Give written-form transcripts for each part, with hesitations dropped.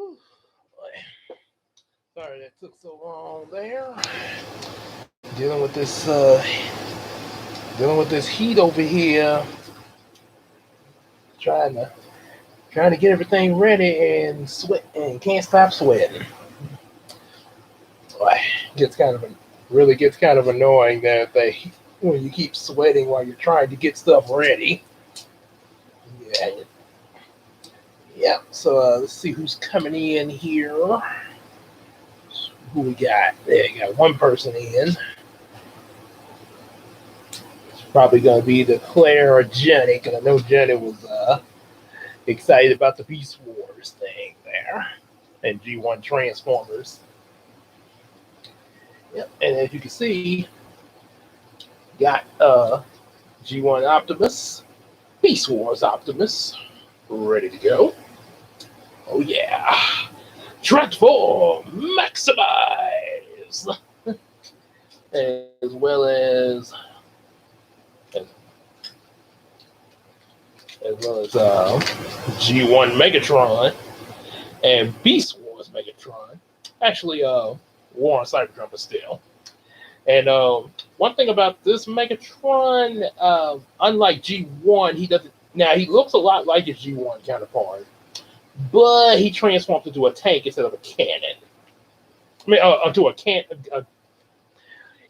Whew, boy. Sorry that took so long there. Dealing with this, dealing with this heat over here. Trying to trying to get everything ready and sweat and can't stop sweating. Boy, gets kind of really gets kind of annoying that they when you keep sweating while you're trying to get stuff ready. Yeah, yeah. So let's see who's coming in here. Who we got? There, you got one person in. It's probably gonna be the Claire or Jenny, because I know Jenny was excited about the Beast Wars thing there and G1 Transformers. Yep. And as you can see, got G1 Optimus, Beast Wars Optimus, ready to go. Oh yeah. Transform, maximize, as well G1 Megatron and Beast Wars Megatron. Actually, War on Cybertron, but still. And one thing about this Megatron, unlike G1, he doesn't. Now he looks a lot like his G1 counterpart, but he transforms into a tank instead of a cannon. I mean, into a can.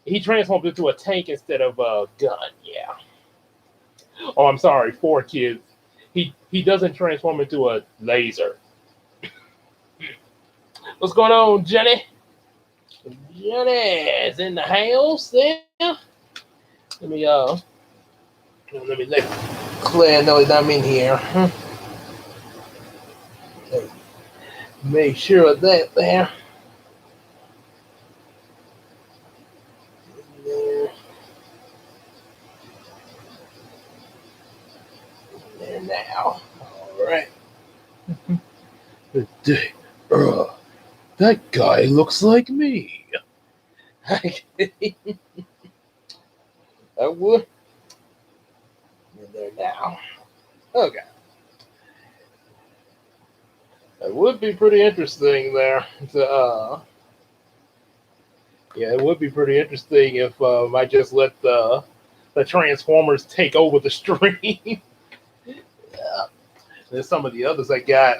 He transforms into a tank instead of a gun. Yeah. Oh, I'm sorry, 4Kids. He doesn't transform into a laser. What's going on, Jenny? Jenny is in the house there. Let Claire know that I'm in here. Make sure of that there. There now. All right. That guy looks like me. I would. In there now. Okay. It would be pretty interesting there. Yeah, it would be pretty interesting if I just let the Transformers take over the stream. Yeah. There's some of the others I got.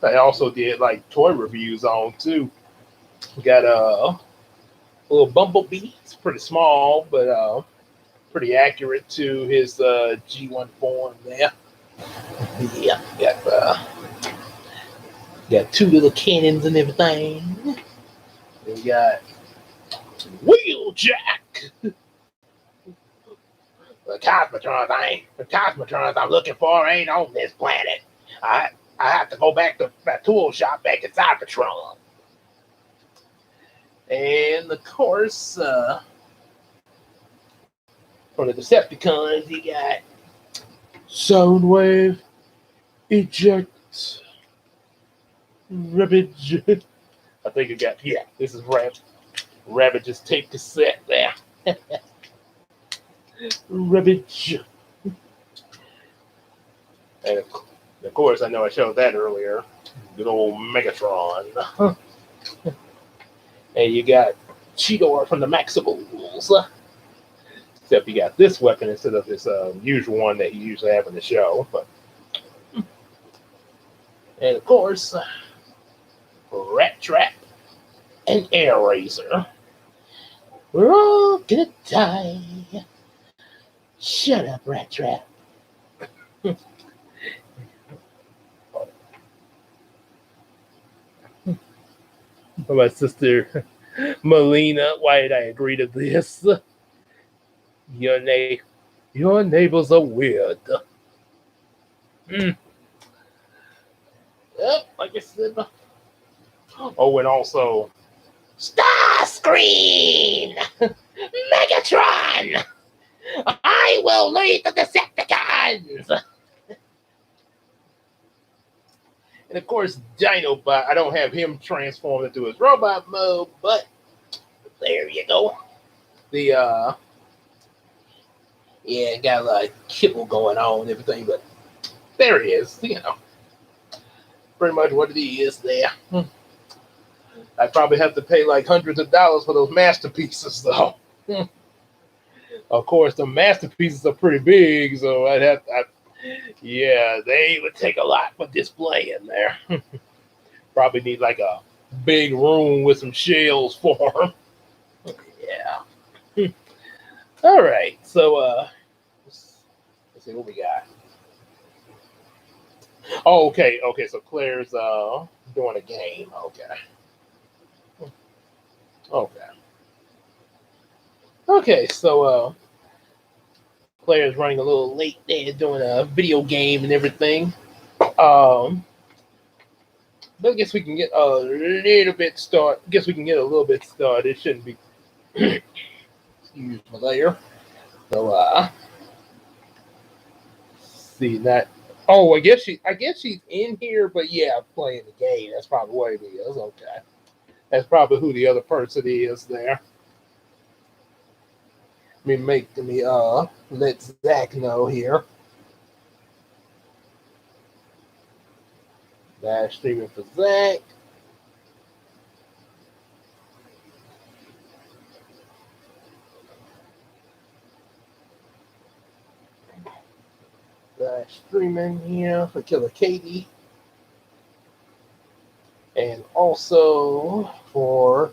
I also did like toy reviews on too. We got a little Bumblebee. It's pretty small, but pretty accurate to his G1 form there. Yeah, got two little cannons and everything. We got Wheeljack. The Cosmotrons I'm looking for ain't on this planet. I have to go back to my tool shop back in Cybertron. And of course, from the Decepticons, you got Soundwave, Eject, Ravage. I think you got, yeah, this is Ravage's tape cassette there. Ravage. And of course, I know I showed that earlier. Good old Megatron. And you got Cheetor from the Maximals. Except you got this weapon instead of this usual one that you usually have in the show. But and of course, Rat Trap and Air Razor. We're all gonna die. Shut up, Rat Trap. My sister Melina, why did I agree to this? Your neighbors are weird. Yep, like I said. Oh, and also Starscream! Megatron! I will lead the Decepticons! And of course, Dinobot. I don't have him transformed into his robot mode, but there you go. The yeah, got a lot of kibble going on and everything, but there he is, you know. pretty much what it is there. I probably have to pay like hundreds of dollars for those masterpieces, though. Of course, the masterpieces are pretty big, so yeah, they would take a lot for displaying there. Probably need like a big room with some shelves for them. Yeah. All right, so let's see what we got. Oh, okay. So Claire's doing a game. Okay. So Claire's running a little late there, doing a video game and everything. But I guess we can get a little bit start. Guess we can get a little bit started. It shouldn't be. Excuse me there. So see that. Oh, I guess she's in here, but yeah, playing the game. That's probably what it is. Okay, that's probably who the other person is there. Let me let Zach know here. Live streaming for Zach. Live streaming here for Killer Katie. And also for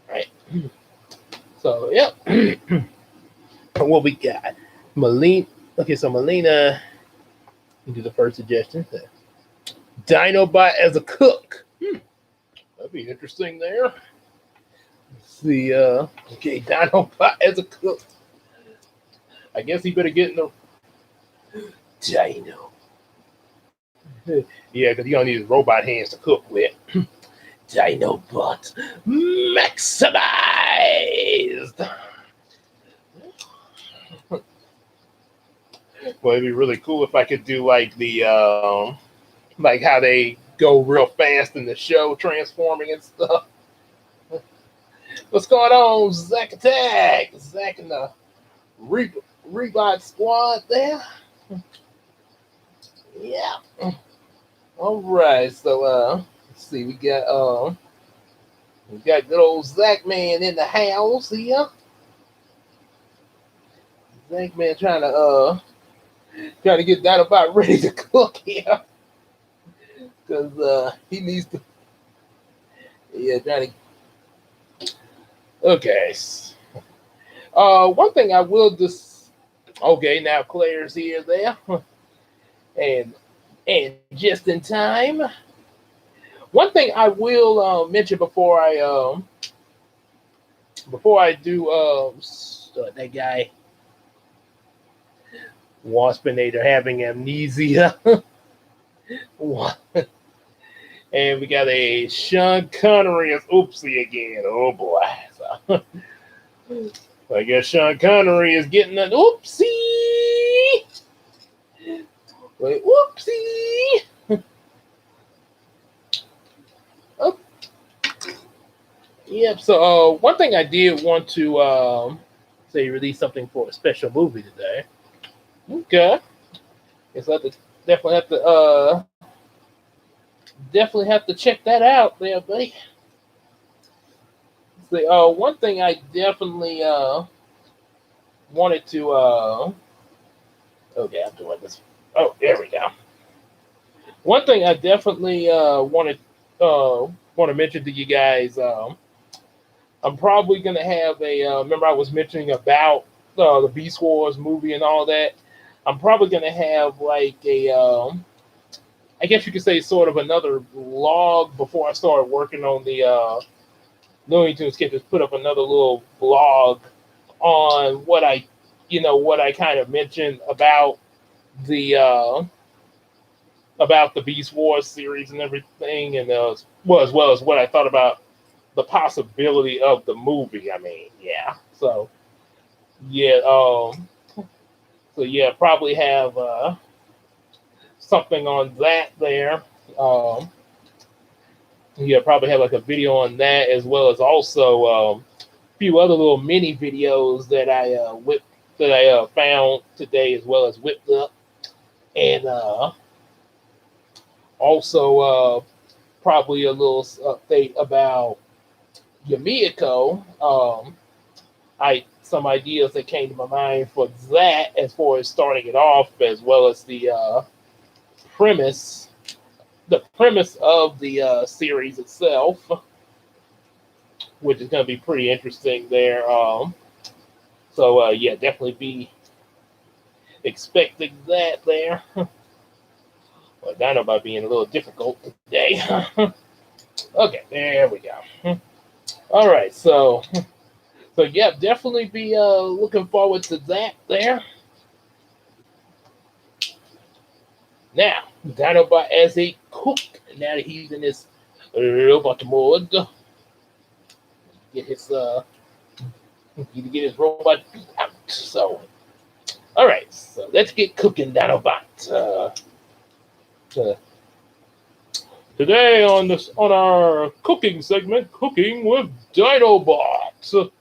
right. So yep. What we got? Melina. Okay, so Melina, you do the first suggestion. Dinobot as a cook. That'd be interesting there. Let's see, okay, Dinobot as a cook. I guess he better get in the Dino. Yeah, because you don't need his robot hands to cook with. Dinobot maximized. Well, it'd be really cool if I could do like like how they go real fast in the show, transforming and stuff. What's going on, Zack Attack? Zack and the Rebot Squad there. Yeah. All right. So let's see. We got good old Zack Man in the house here. Zack Man trying to get that about ready to cook here. Because he needs to. Yeah, trying to. Okay. One thing I will just. Okay, now Claire's here there. And just in time. One thing I will mention before I do that guy Waspinator having amnesia. And we got a Sean Connery as Oopsie again. Oh boy. So, I guess Sean Connery is getting an oopsie. Wait, whoopsie. Oh. Yep. So one thing I did want to say release something for a special movie today. Okay. Guess I have to definitely have to check that out there, buddy. So, one thing I definitely wanted to okay, I'm doing this. Oh, there we go. One thing I definitely want to mention to you guys. I'm probably gonna have a. Remember, I was mentioning about the Beast Wars movie and all that. I'm probably gonna have like a. I guess you could say sort of another vlog before I start working on the Looney Tunes Kid. Just put up another little vlog on what I kind of mentioned about the Beast Wars series and everything, and as well as what I thought about the possibility of the movie. I mean, yeah. So yeah, probably have something on that there. Yeah, probably have like a video on that as well as also a few other little mini videos that I found today as well as whipped up, and also probably a little update about Yamiko. I some ideas that came to my mind for that as far as starting it off, as well as premise, the premise of the series itself, which is going to be pretty interesting there. So yeah, definitely be expecting that there. Well, Dino by being a little difficult today. Okay, there we go. All right, so yeah, definitely be looking forward to that there. Now, Dinobot as a cook, now that he's in his robot mode, get his need to get his robot out. So, all right, so let's get cooking, Dinobot. Uh, Today on our cooking segment, cooking with Dinobot.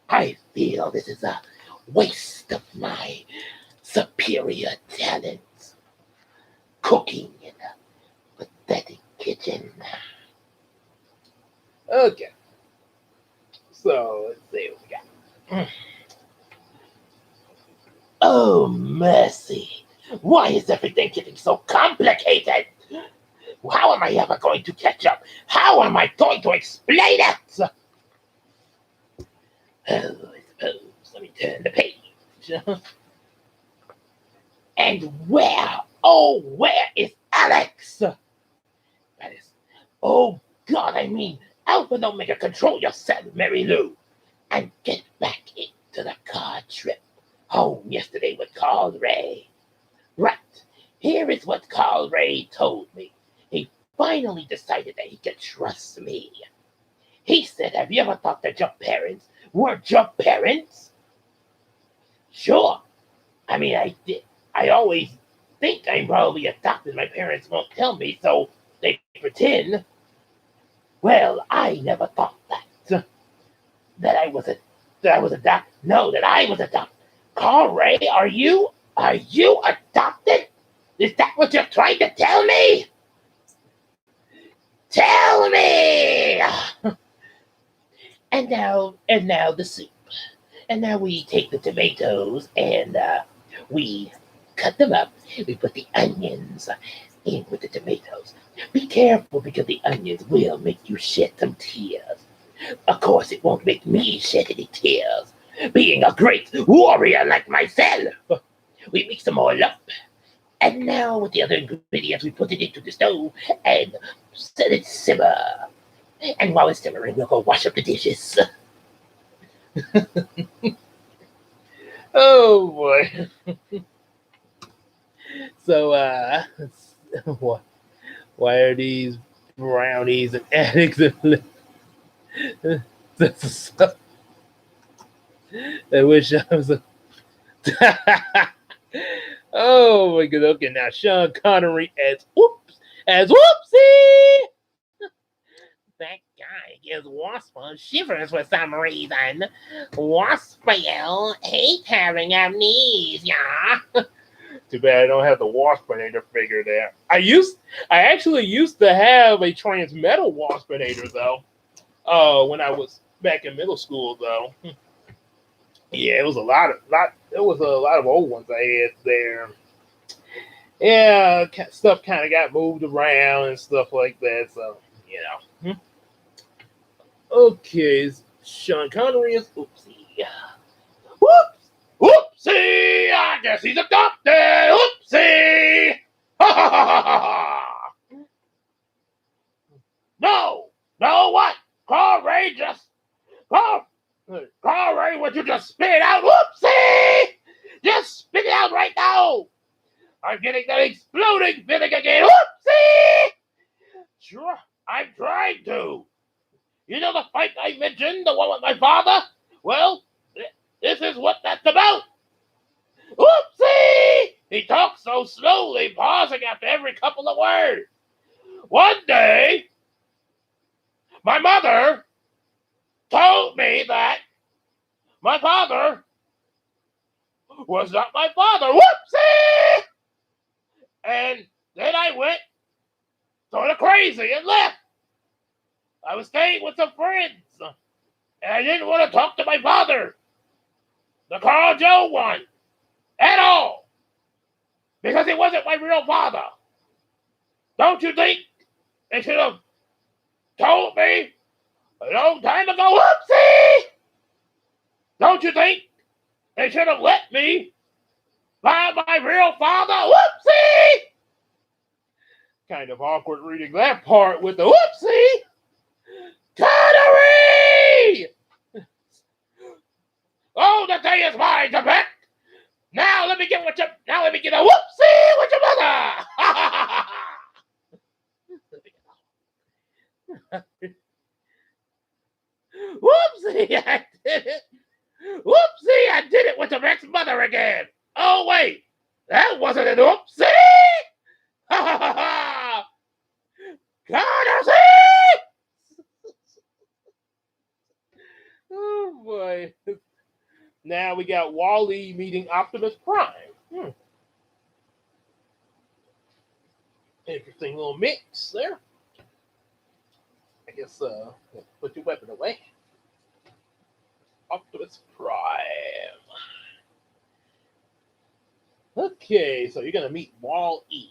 I feel this is a waste of my superior talents. Cooking in a pathetic kitchen. Okay, so let's see what we got. Oh, mercy. Why is everything getting so complicated? How am I ever going to catch up? How am I going to explain it? Oh, I suppose. Let me turn the page. And where? Oh, where is Alex? That is. Oh, God, I mean, Alpha and Omega, control yourself, Mary Lou, and get back into the car trip home yesterday with Carl Ray. Right. Here is what Carl Ray told me. He finally decided that he could trust me. He said, have you ever thought that your parents weren't your parents? Sure. I mean, I did. I always think I'm probably adopted. My parents won't tell me, so they pretend. Well, I never thought that. That I was adopted. No, that I was adopted. Carl Ray, are you adopted? Is that what you're trying to tell me? Tell me! And now the soup. And now we take the tomatoes and we cut them up. We put the onions in with the tomatoes. Be careful because the onions will make you shed some tears. Of course, it won't make me shed any tears, being a great warrior like myself. We mix them all up. And now with the other ingredients, we put it into the stove and let it simmer. And while it's simmering, we'll go wash up the dishes. Oh boy. So why are these brownies and addicts and I wish I was a oh my god. Okay, now Sean Connery as Whoopsie. That guy gives Wasp shivers for some reason. Waspel hate having amnesia. Too bad I don't have the Waspinator figure there. I actually used to have a Transmetal Waspinator though. When I was back in middle school though. Yeah, it was a lot of old ones I had there. Yeah, stuff kind of got moved around and stuff like that. So you know. Okay, Sean Connery is Oopsie. Whoops! Oopsie! I guess he's adopted! Oopsie! Ha ha ha ha ha! No! No, what? Carl Ray, would you just spit it out? Oopsie! Just spit it out right now! I'm getting that exploding feeling again! Oopsie! Sure, I'm trying to. You know the fight I mentioned, the one with my father? Well, this is what that's about. Oopsie! He talks so slowly, pausing after every couple of words. One day, my mother told me that my father was not my father. Whoopsie! And then I went sort of crazy and left. I was staying with some friends, and I didn't want to talk to my father, the Carl Joe one, at all, because he wasn't my real father. Don't you think they should have told me a long time ago? Whoopsie! Don't you think they should have let me find my real father? Whoopsie! Kind of awkward reading that part with the whoopsie. Connery! Oh, the day is mine to bet. Now let me get a whoopsie with your mother. Whoopsie, I did it. Whoopsie, I did it with the ex-mother again. Oh, wait, that wasn't an whoopsie. Connery! Oh, boy. Now we got Wall-E meeting Optimus Prime. Interesting little mix there. I guess put your weapon away. Optimus Prime. Okay, so you're gonna meet Wall-E.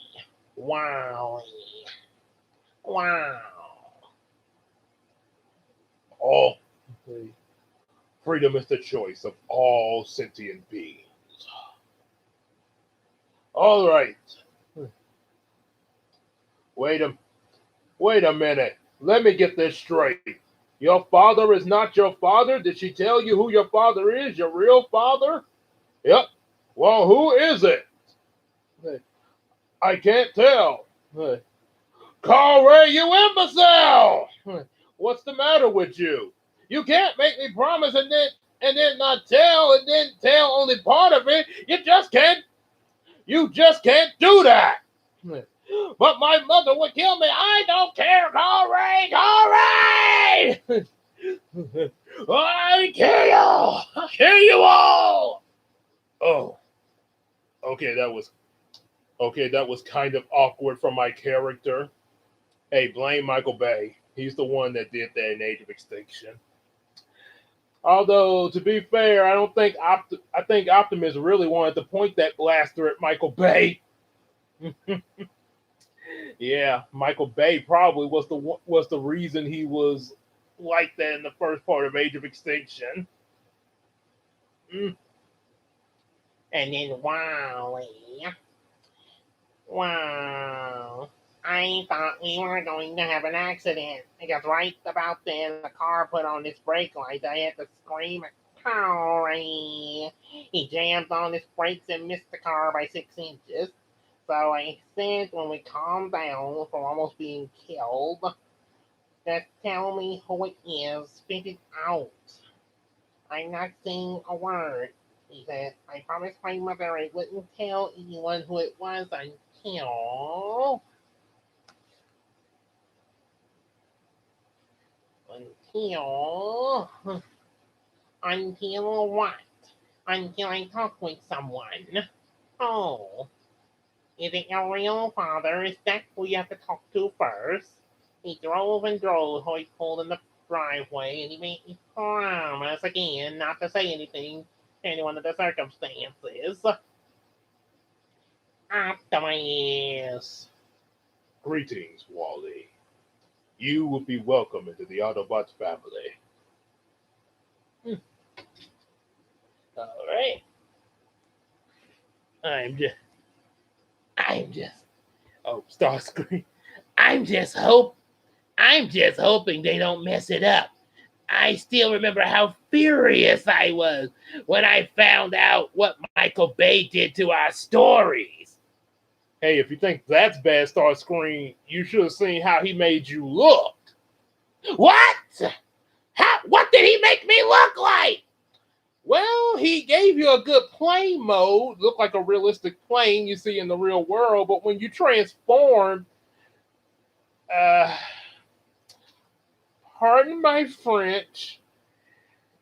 Wow-E. Wow. Oh, freedom is the choice of all sentient beings. All right. Wait a minute. Let me get this straight. Your father is not your father? Did she tell you who your father is? Your real father? Yep. Well, who is it? I can't tell. Carl Ray, you imbecile! What's the matter with you? You can't make me promise and then not tell and then tell only part of it. You just can't do that. But my mother would kill me. I don't care, Carl Ray! I kill you! I'll kill you all! Oh. Okay, that was kind of awkward for my character. Hey, blame Michael Bay. He's the one that did that in Age of Extinction. Although, to be fair, I think Optimus really wanted to point that blaster at Michael Bay. Yeah, Michael Bay probably was the reason he was like that in the first part of Age of Extinction. And then wow. I thought we were going to have an accident because right about then the car put on its brake lights. I had to scream at Corey. He jammed on his brakes and missed the car by 6 inches. So I said when we calmed down from almost being killed, just tell me who it is, spit it out. I'm not saying a word, he said. I promised my mother I wouldn't tell anyone who it was until what? Until I talk with someone. Oh, is it your real father? Is that who you have to talk to first? He drove and drove till he pulled in the driveway, and he made me promise again not to say anything to anyone under the circumstances. Optimus. Greetings, Wall-E. You will be welcome into the Autobots family. All right. I'm just. Oh, Starscream. I'm just hoping they don't mess it up. I still remember how furious I was when I found out what Michael Bay did to our stories. Hey, if you think that's bad, Starscream, you should have seen how he made you look. What? What did he make me look like? Well, he gave you a good plane mode, looked like a realistic plane you see in the real world, but when you transformed, uh, pardon my French.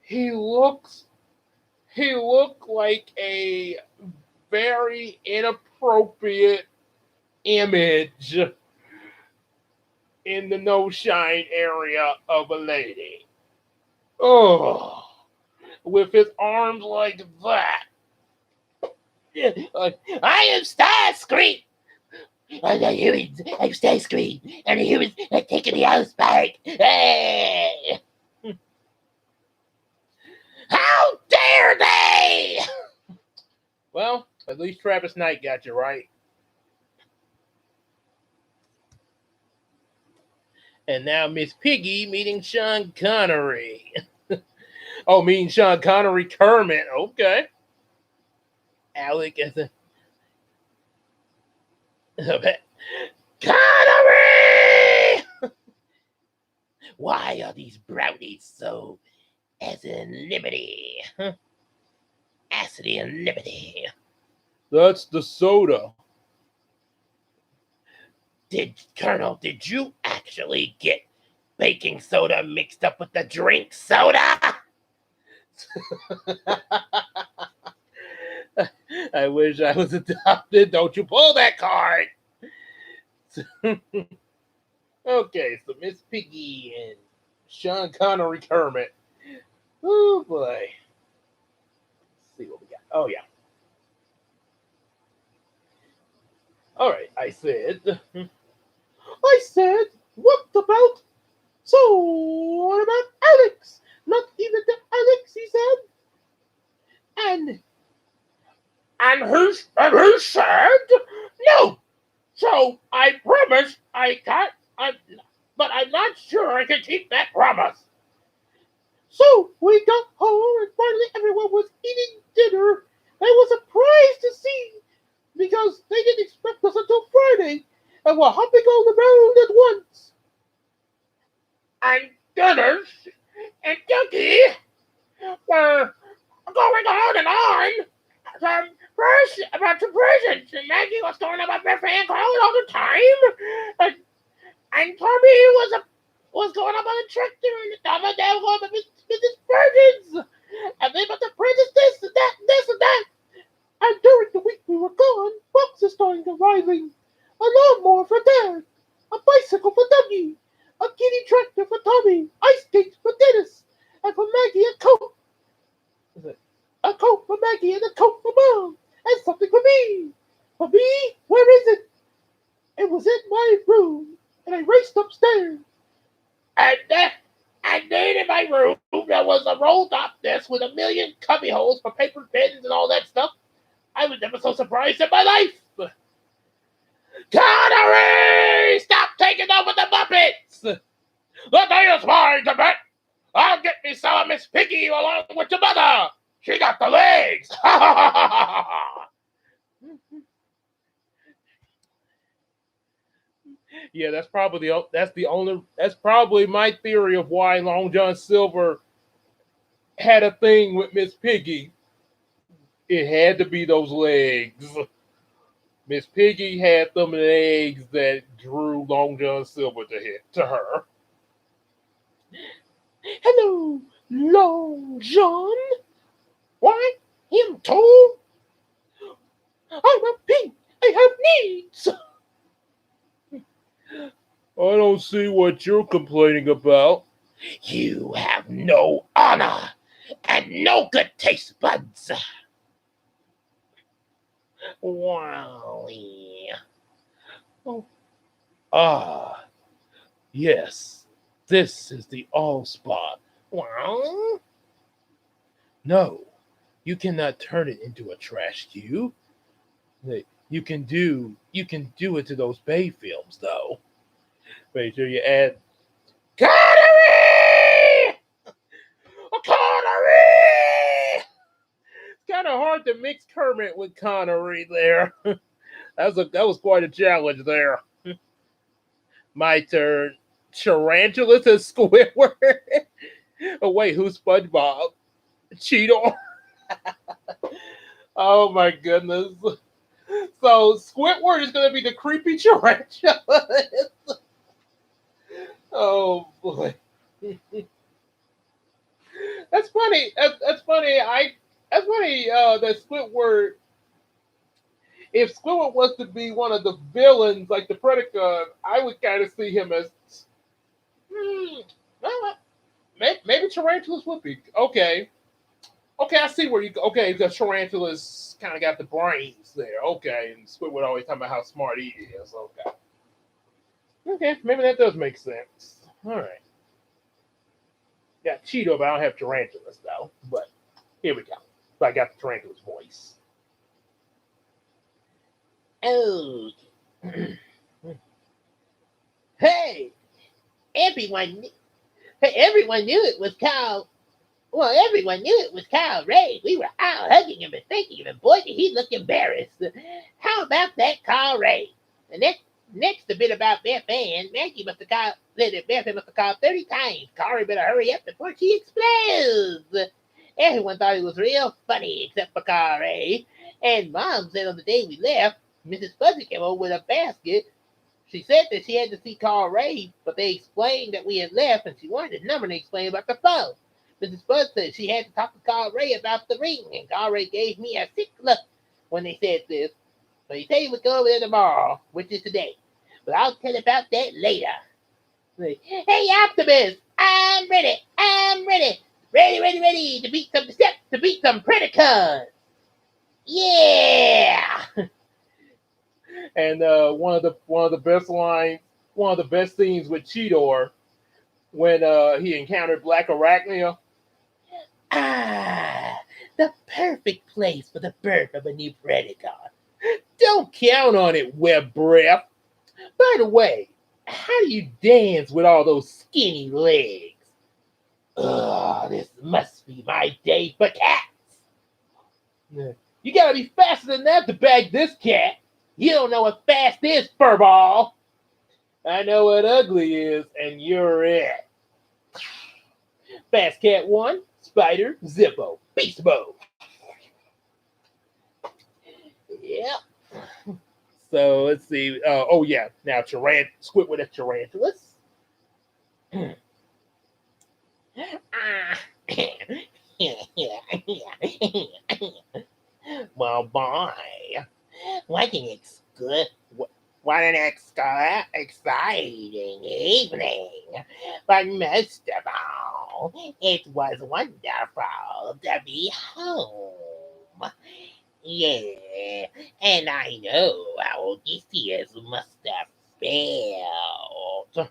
He looks he looked like a very inappropriate image in the no shine area of a lady. Oh, with his arms like that. I am Starscream. And I hear it. I'm Starscream. And I hear it taking the house back. Hey! How dare they? Well, at least Travis Knight got you right. And now Miss Piggy meeting Sean Connery. Oh, meeting Sean Connery Kermit. Okay. Alec as a Connery! Why are these brownies so liberty? Acidy and liberty. That's the soda. Colonel, did you actually get baking soda mixed up with the drink soda? I wish I was adopted. Don't you pull that card. Okay, so Miss Piggy and Sean Connery Kermit. Oh boy. Let's see what we got. Oh yeah. All right, I said, what about? So what about Alex? Not even the Alex, he said. And who said no? So I promise I can't. But I'm not sure I can keep that promise. So we got home and finally everyone was eating dinner. I was surprised to see because they didn't expect us until Friday and were hopping all around at once. And Dennis and Ducky were going on and on. About the presents, and Maggie was going about their fan call all the time. And Tommy was going up on a tractor, and Tom and Dad going up with his presents. And they got the presents this and that and this and that. And during the week we were gone, boxes started arriving. A lawnmower for Dad, a bicycle for Dougie, a kitty tractor for Tommy, ice skates for Dennis, and for Maggie a coat. A coat for Maggie and a coat for Mom, and something for me. For me? Where is it? It was in my room, and I raced upstairs. And then in my room there was a rolled up desk with a million cubby holes for paper pens and all that stuff. I was never so surprised in my life. Connery! Stop taking over the Muppets! The day is mine to bet. I'll get me some Miss Piggy along with your mother. She got the legs. Yeah, that's probably my theory of why Long John Silver had a thing with Miss Piggy. It had to be those legs. Miss Piggy had them legs that drew Long John Silver to her. Hello, Long John. Why, him too? I'm a pig. I have needs. I don't see what you're complaining about. You have no honor and no good taste buds. Wally. Oh. Ah, yes. This is the all spot. Well, no, you cannot turn it into a trash cube. You can do it to those Bay films though. Make sure you add Connery! Connery! It's kind of hard to mix Kermit with Connery there. That was quite a challenge there. My turn. Tarantula to Squidward. Oh wait, who's SpongeBob? Cheetor. Oh my goodness. So Squidward is going to be the creepy tarantula. Oh boy, that's funny. That's funny. That's funny. That Squidward. If Squidward was to be one of the villains, like the Predacon, I would kind of see him as. Hmm, well, maybe Tarantulas would be okay. Okay, I see where you go. Okay, because Tarantulas kind of got the brains there. Okay, and Squidward always talking about how smart he is. Okay. Okay, maybe that does make sense. All right. Got Cheeto, but I don't have Tarantulas though. But here we go. So I got the Tarantula's voice. Oh, hey, everyone, everyone knew it was called. Well, everyone knew it was Kyle Ray. We were all hugging him and thanking him, and boy, did he look embarrassed. How about that Kyle Ray? The next a bit about Beth Ann, Maggie must have called, said that Beth must have called 30 times. Corey better hurry up before she explodes. Everyone thought it was real funny except for Kyle Ray. And Mom said on the day we left, Mrs. Fuzzy came over with a basket. She said that she had to see Carl Ray, but they explained that we had left and she wanted his number and explained about the phone. Mrs. Bud said she had to talk to Carl Ray about the ring, and Carl Ray gave me a sick look when they said this. So he said he would go over there tomorrow, which is today. But I'll tell about that later. Hey, Optimus! I'm ready! I'm ready! Ready to beat some Predacons! Yeah! And one of the best lines, one of the best scenes with Cheetor when he encountered Black Arachnia. Ah, the perfect place for the birth of a new Predacon. Don't count on it, Web Breath. By the way, how do you dance with all those skinny legs? Ugh, this must be my day for cats. You gotta be faster than that to bag this cat. You don't know what fast is, furball. I know what ugly is, and you're it. Fast Cat 1, Spider, Zippo, Beast Mode. Yep. So let's see. Oh yeah, now Squidward as Tarantulas. Well, boy, what an exciting evening. But most of all, it was wonderful to be home. Yeah, and I know how Odysseus must have felt.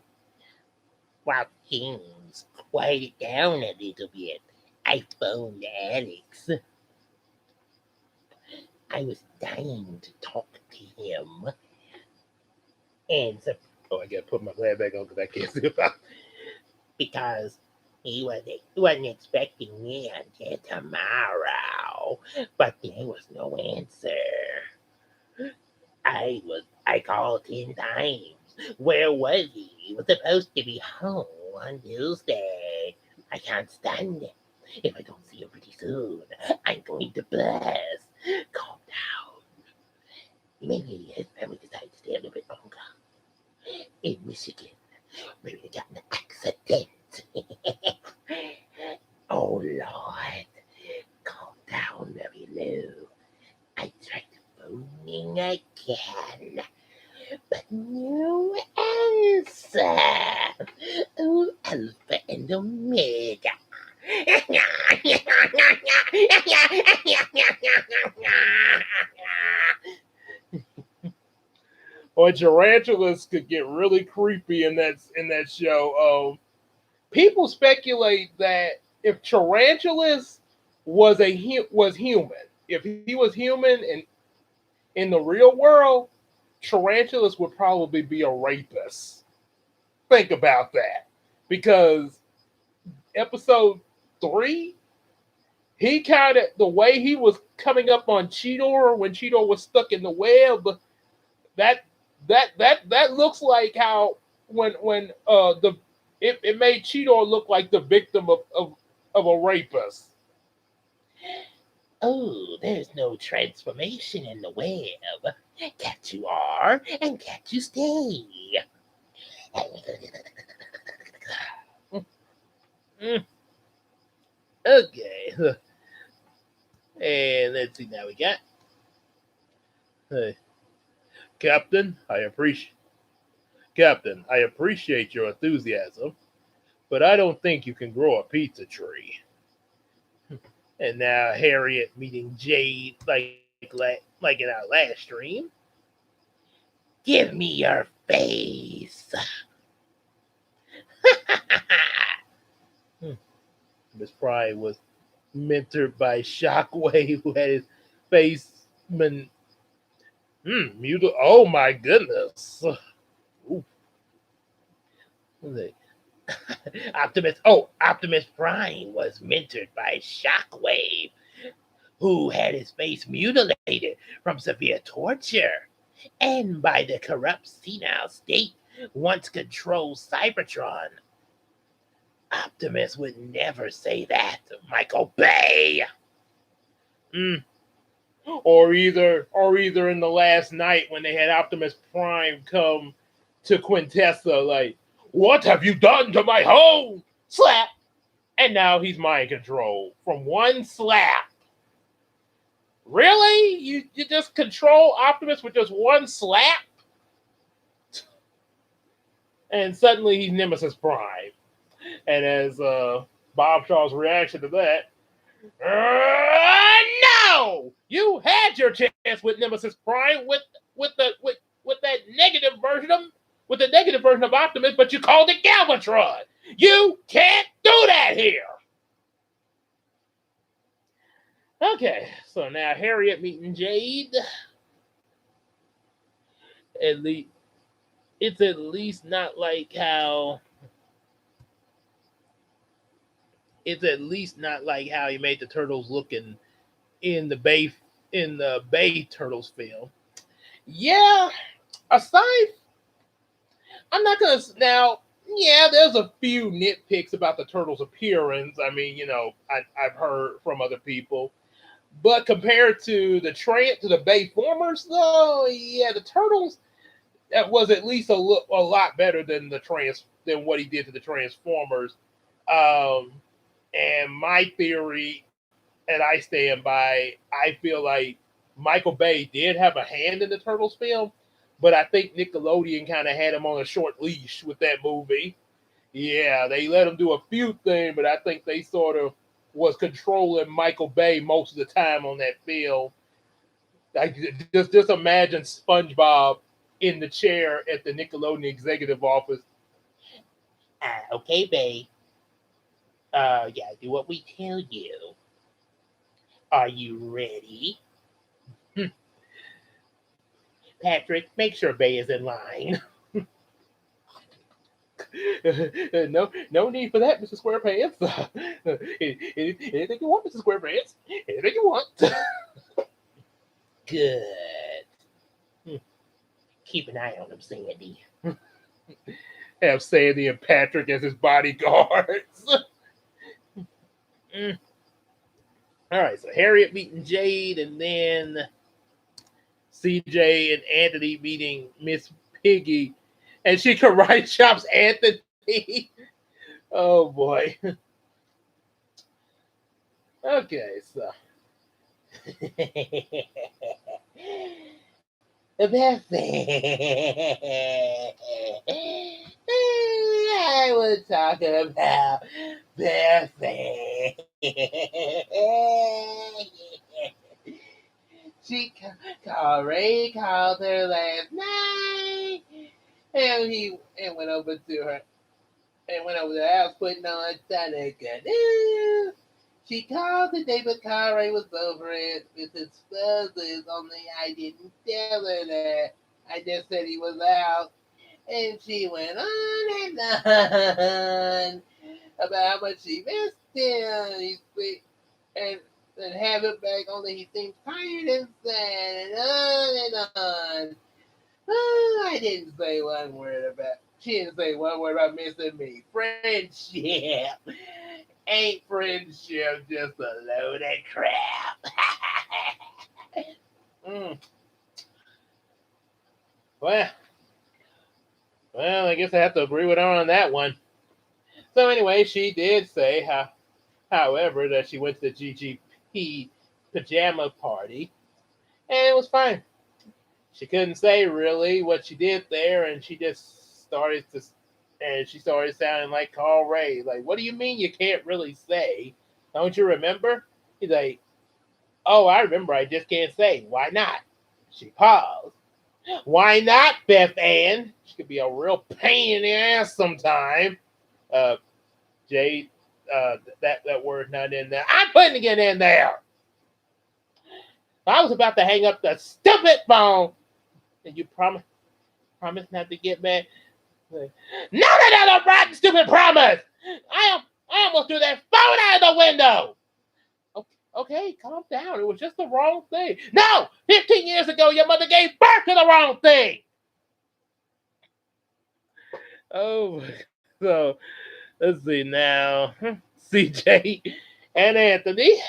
While things quieted down a little bit, I phoned Alex. I was dying to talk to him. And so, I gotta put my glad back on because I can't see about. because he wasn't expecting me until tomorrow, but there was no answer. I called 10 times. Where was he? He was supposed to be home on Tuesday. I can't stand it. If I don't see him pretty soon, I'm going to blast. Calm down. Maybe his family decided to stay a little bit longer. In Michigan. Maybe they got in an accident. Oh Lord. Calm down, Mary Lou. I tried phoning again. But no answer. Oh, Alpha and Omega. Or Tarantulas could get really creepy in that show. People speculate that if Tarantulas was human, if he was human and in the real world, Tarantulas would probably be a rapist. Think about that, because episode 3, he kind of the way he was coming up on Cheetor when Cheetor was stuck in the web. That looks like how when it made Cheetor look like the victim of a rapist. Oh, there's no transformation in the web. Cat you are, and cat you stay. Mm, okay. And let's see now we got. Uh, Captain, I appreciate your enthusiasm, but I don't think you can grow a pizza tree. And now Harriet meeting Jade like in our last stream. Give me your face. Miss Pride was mentored by Shockwave, who had his face muted. Oh my goodness. Ooh. Optimus Prime was mentored by Shockwave, who had his face mutilated from severe torture, and by the corrupt senile state once controlled Cybertron. Optimus would never say that, Michael Bay. Mm. Or either in the last night when they had Optimus Prime come to Quintessa, like, what have you done to my home? Slap. And now he's mind controlled from one slap. Really? You just control Optimus with just one slap? And suddenly he's Nemesis Prime. And as Bob Shaw's reaction to that, no! You had your chance with Nemesis Prime with that negative version of Optimus, but you called it Galvatron. You can't do that here. Okay, so now Harriet meeting Jade. At least it's at least not like how he made the turtles look in the Bay Turtles film. Yeah, aside, I'm not gonna now. Yeah, there's a few nitpicks about the turtles' appearance. I mean, I've heard from other people, but compared to the Bay Formers, though, yeah, the turtles that was at least a lot better than than what he did to the Transformers. Um, and my theory, and I stand by, I feel like Michael Bay did have a hand in the Turtles film, but I think Nickelodeon kind of had him on a short leash with that movie. Yeah, they let him do a few things, but I think they sort of was controlling Michael Bay most of the time on that film. Like, just imagine SpongeBob in the chair at the Nickelodeon executive office. Okay, Bay. Yeah, do what we tell you. Are you ready? Patrick, make sure Bay is in line. No need for that, Mr. SquarePants. Anything you want, Mr. SquarePants. Anything you want. Good. Keep an eye on him, Sandy. Have Sandy and Patrick as his bodyguards. All right, so Harriet meeting Jade, and then CJ and Anthony meeting Miss Piggy, and she karate chops Anthony. Oh boy. Okay, so I was talking about Bessie. Ray called her last night, and went over to her and went over to the house putting on Sonic Canoe. She called the day, but Ray was over it with his fuzzes, only I didn't tell her that. I just said he was out. And she went on and on about how much she missed him. And have him back, only he seems tired and sad, and on and on. Oh, I didn't say one word about. She didn't say one word about missing me. Friendship ain't friendship just a load of crap. Well, I guess I have to agree with her on that one. So anyway, she did say, however, that she went to the GGP pajama party, and it was fine. She couldn't say really what she did there, and she started sounding like Carl Ray. Like, what do you mean you can't really say? Don't you remember? He's like, oh, I remember. I just can't say. Why not? She paused. Why not, Beth Ann? She could be a real pain in the ass sometime. Uh, Jade, that word not in there. I'm putting it in there. I was about to hang up the stupid phone, and you promise not to get mad. No, rotten stupid promise. I almost threw that phone out of the window. Okay, calm down. It was just the wrong thing. No, 15 years ago, your mother gave birth to the wrong thing. Oh, so let's see now. CJ and Anthony.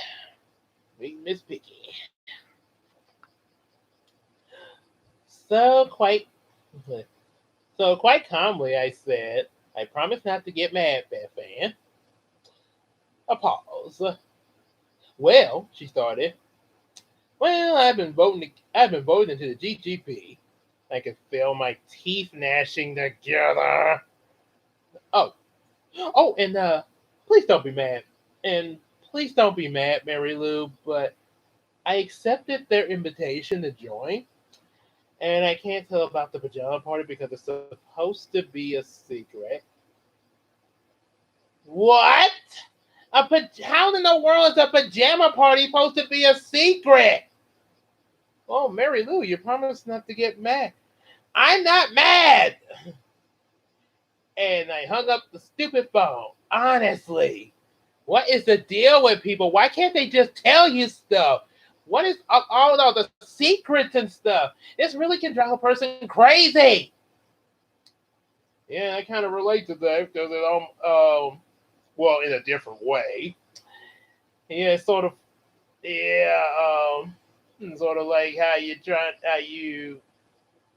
Meet Miss Vicky. So quite calmly, I said, I promise not to get mad, Beth Ann. A pause. Well, she started. Well, I've been voting to the GGP. I could feel my teeth gnashing together. Oh, and please don't be mad. And please don't be mad, Mary Lou, but I accepted their invitation to join. And I can't tell about the pajama party because it's supposed to be a secret. What? How in the world is a pajama party supposed to be a secret? Oh, Mary Lou, you promised not to get mad. I'm not mad. And I hung up the stupid phone. Honestly, what is the deal with people? Why can't they just tell you stuff? What is all of the secrets and stuff? This really can drive a person crazy. Yeah, I kind of relate to that because well, in a different way. Yeah, sort of like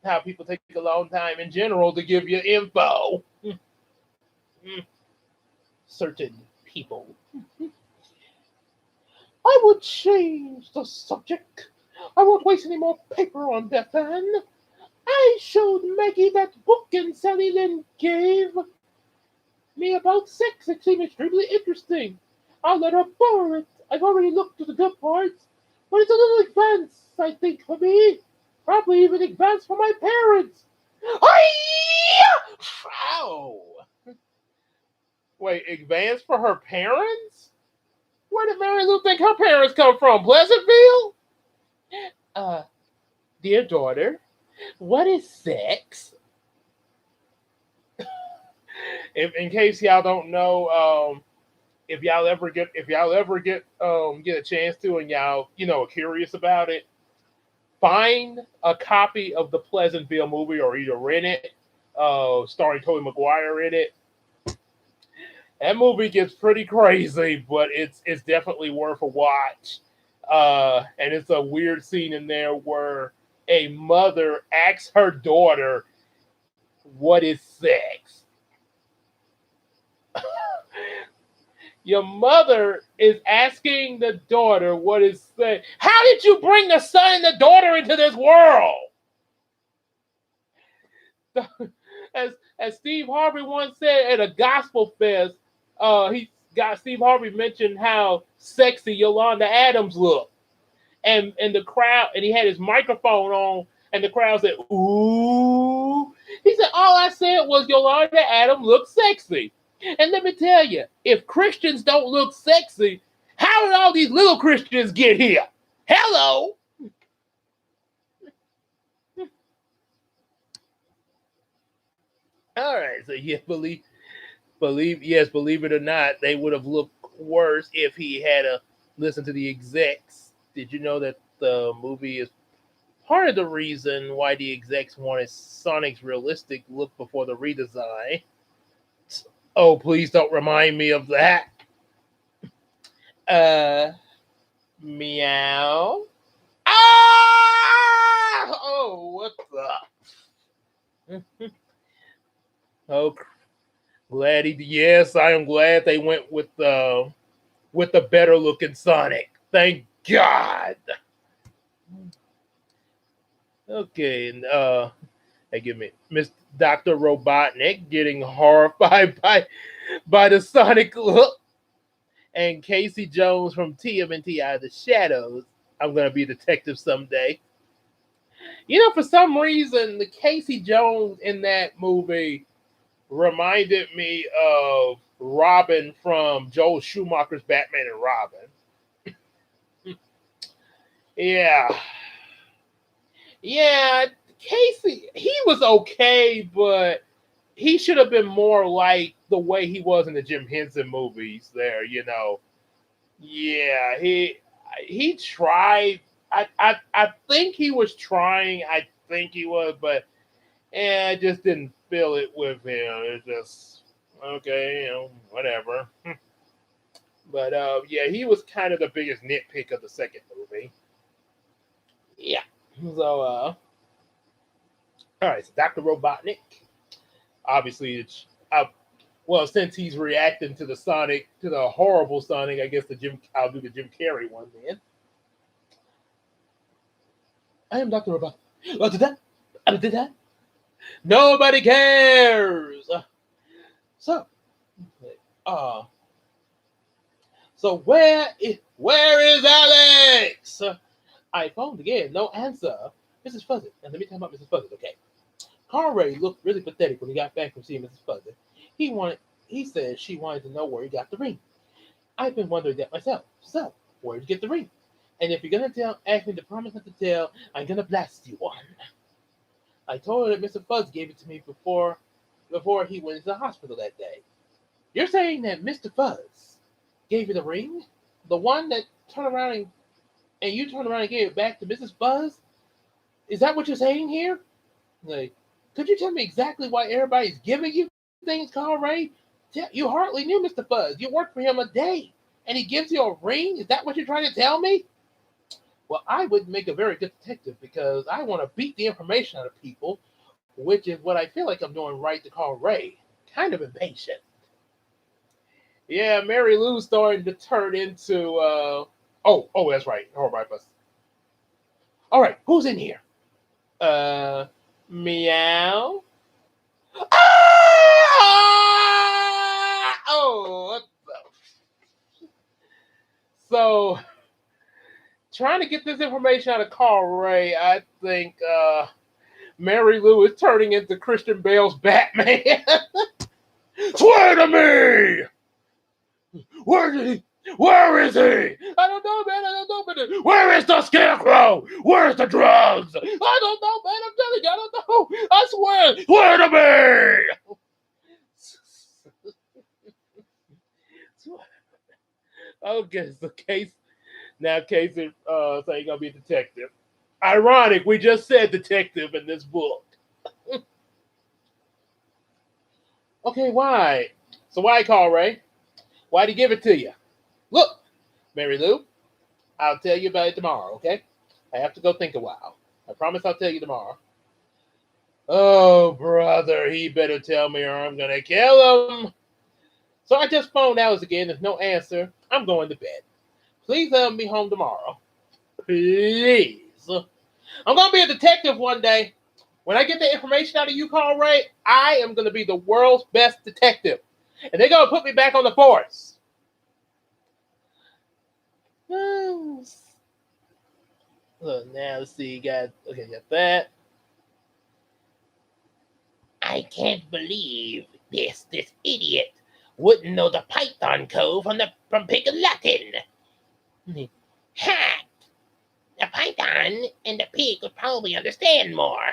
how people take a long time in general to give you info. Certain people. I will change the subject. I won't waste any more paper on Bethan. I showed Maggie that book and Sally Lynn gave me about sex. It seemed extremely interesting. I'll let her borrow it. I've already looked at the good parts, but it's a little advanced, I think, for me. Probably even advanced for my parents. Ow! Wait, advanced for her parents? Where did Mary Lou think her parents come from? Pleasantville? Dear daughter, what is sex? In case y'all don't know, if y'all ever get a chance to, and y'all are curious about it, find a copy of the Pleasantville movie or either rent it, starring Tobey Maguire in it. That movie gets pretty crazy, but it's definitely worth a watch. And it's a weird scene in there where a mother asks her daughter, "What is sex?" Your mother is asking the daughter what is sex. How did you bring the son and the daughter into this world? As Steve Harvey once said at a gospel fest, Steve Harvey mentioned how sexy Yolanda Adams looked, and the crowd, and he had his microphone on, and the crowd said, "Ooh." He said, "All I said was Yolanda Adams looked sexy." And let me tell you, if Christians don't look sexy, how did all these little Christians get here? Hello. All right, so yeah, believe it or not, they would have looked worse if he had listened to the execs. Did you know that the movie is part of the reason why the execs wanted Sonic's realistic look before the redesign? Oh, please don't remind me of that. Meow. Ah! Oh, what's up? Oh, Yes, I am glad they went with the better looking Sonic. Thank God. Okay, and they give me Miss Dr. Robotnik getting horrified by the Sonic look, and Casey Jones from TMNT Out of the Shadows. I'm gonna be a detective someday. You know, for some reason, the Casey Jones in that movie reminded me of Robin from Joel Schumacher's Batman and Robin. Yeah, yeah. Casey, he was okay, but he should have been more like the way he was in the Jim Henson movies. There, you know. Yeah, he tried. I think he was trying. I think he was, but I just didn't feel it with him. It's just okay, you know, whatever. But yeah, he was kind of the biggest nitpick of the second movie. Yeah. So all right, so Dr. Robotnik. Obviously, well, since he's reacting to the Sonic, to the horrible Sonic, I guess I'll do the Jim Carrey one then. I am Dr. Robotnik. Oh, did that? I did that? Nobody cares. So, uh, so where is Alex? I phoned again, no answer. Mrs. Fuzzy. Now let me tell you about Mrs. Fuzzy, okay? Conrad looked really pathetic when he got back from seeing Mrs. Fuzzy. He said she wanted to know where he got the ring. I've been wondering that myself. So, where did you get the ring? And if you're gonna ask me to promise not to tell, I'm gonna blast you one. I told her that Mr. Fuzz gave it to me before he went to the hospital that day. You're saying that Mr. Fuzz gave you the ring? The one that turned around and you turned around and gave it back to Mrs. Fuzz? Is that what you're saying here? Like, could you tell me exactly why everybody's giving you things, Conrad? You hardly knew Mr. Fuzz. You worked for him a day, and he gives you a ring? Is that what you're trying to tell me? Well, I would make a very good detective because I want to beat the information out of people, which is what I feel like I'm doing right to call Ray. Kind of impatient. Yeah, Mary Lou's starting to turn into that's right. All right, bus. All right, who's in here? Uh Meow. Ah! Oh, what the? So trying to get this information out of Carl Ray, I think Mary Lou is turning into Christian Bale's Batman. Swear to me! Where did he? Where is he? I don't know, man. I don't know, man. Where is the scarecrow? Where's the drugs? I don't know, man. I'm telling you, I don't know. I swear. Swear to me. Okay, so Casey saying gonna be a detective. Ironic, we just said detective in this book. Okay, why? So why call Ray? Why'd he give it to you? Look, Mary Lou, I'll tell you about it tomorrow, okay? I have to go think a while. I promise I'll tell you tomorrow. Oh, brother, he better tell me or I'm gonna kill him. So I just phoned Alice again. There's no answer. I'm going to bed. Please have me home tomorrow. Please. I'm gonna be a detective one day. When I get the information out of you, Carl Ray, I am gonna be the world's best detective. And they're gonna put me back on the force. Look, now let's see, got that. I can't believe this idiot wouldn't know the Python code from Pig Latin. Ha! The Python and the pig would probably understand more.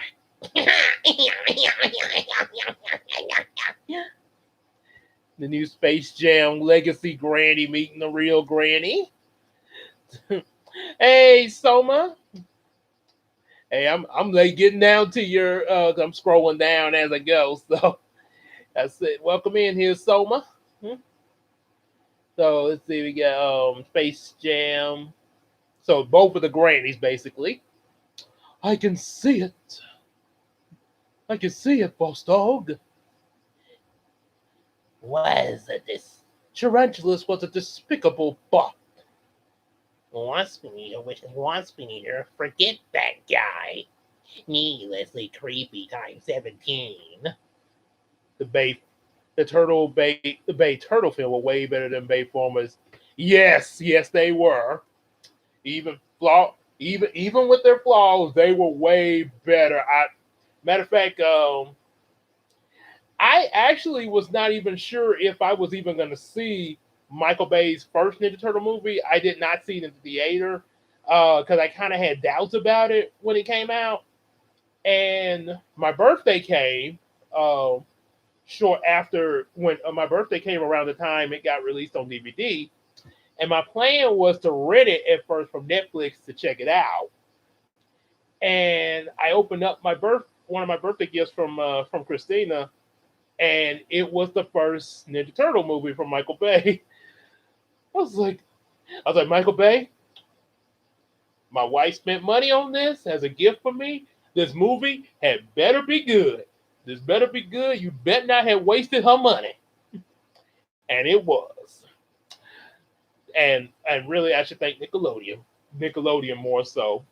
The new Space Jam Legacy Granny meeting the real Granny. Hey, Soma. Hey, I'm like getting down to your I'm scrolling down as I go. So I said, welcome in here, Soma. So let's see, we got Space Jam. So both of the grannies basically. I can see it. I can see it, boss dog. was this Tarantulas was a despicable bot. Wasp Eater, Wasp Eater, forget that guy. Needlessly creepy times 17. The Bay, the Bay Turtle film were way better than Bayformers. Yes, yes, they were. Even with their flaws, they were way better. Matter of fact, I actually was not even sure if I was even going to see Michael Bay's first Ninja Turtle movie. I did not see it in the theater because I kind of had doubts about it when it came out. And my birthday came uh, short after when my birthday came around the time it got released on DVD. And my plan was to rent it at first from Netflix to check it out. And I opened up one of my birthday gifts from Christina, and it was the first Ninja Turtle movie from Michael Bay. I was like, Michael Bay, my wife spent money on this as a gift for me. This movie had better be good. This better be good. You bet not have wasted her money. And it was. And really, I should thank Nickelodeon more so.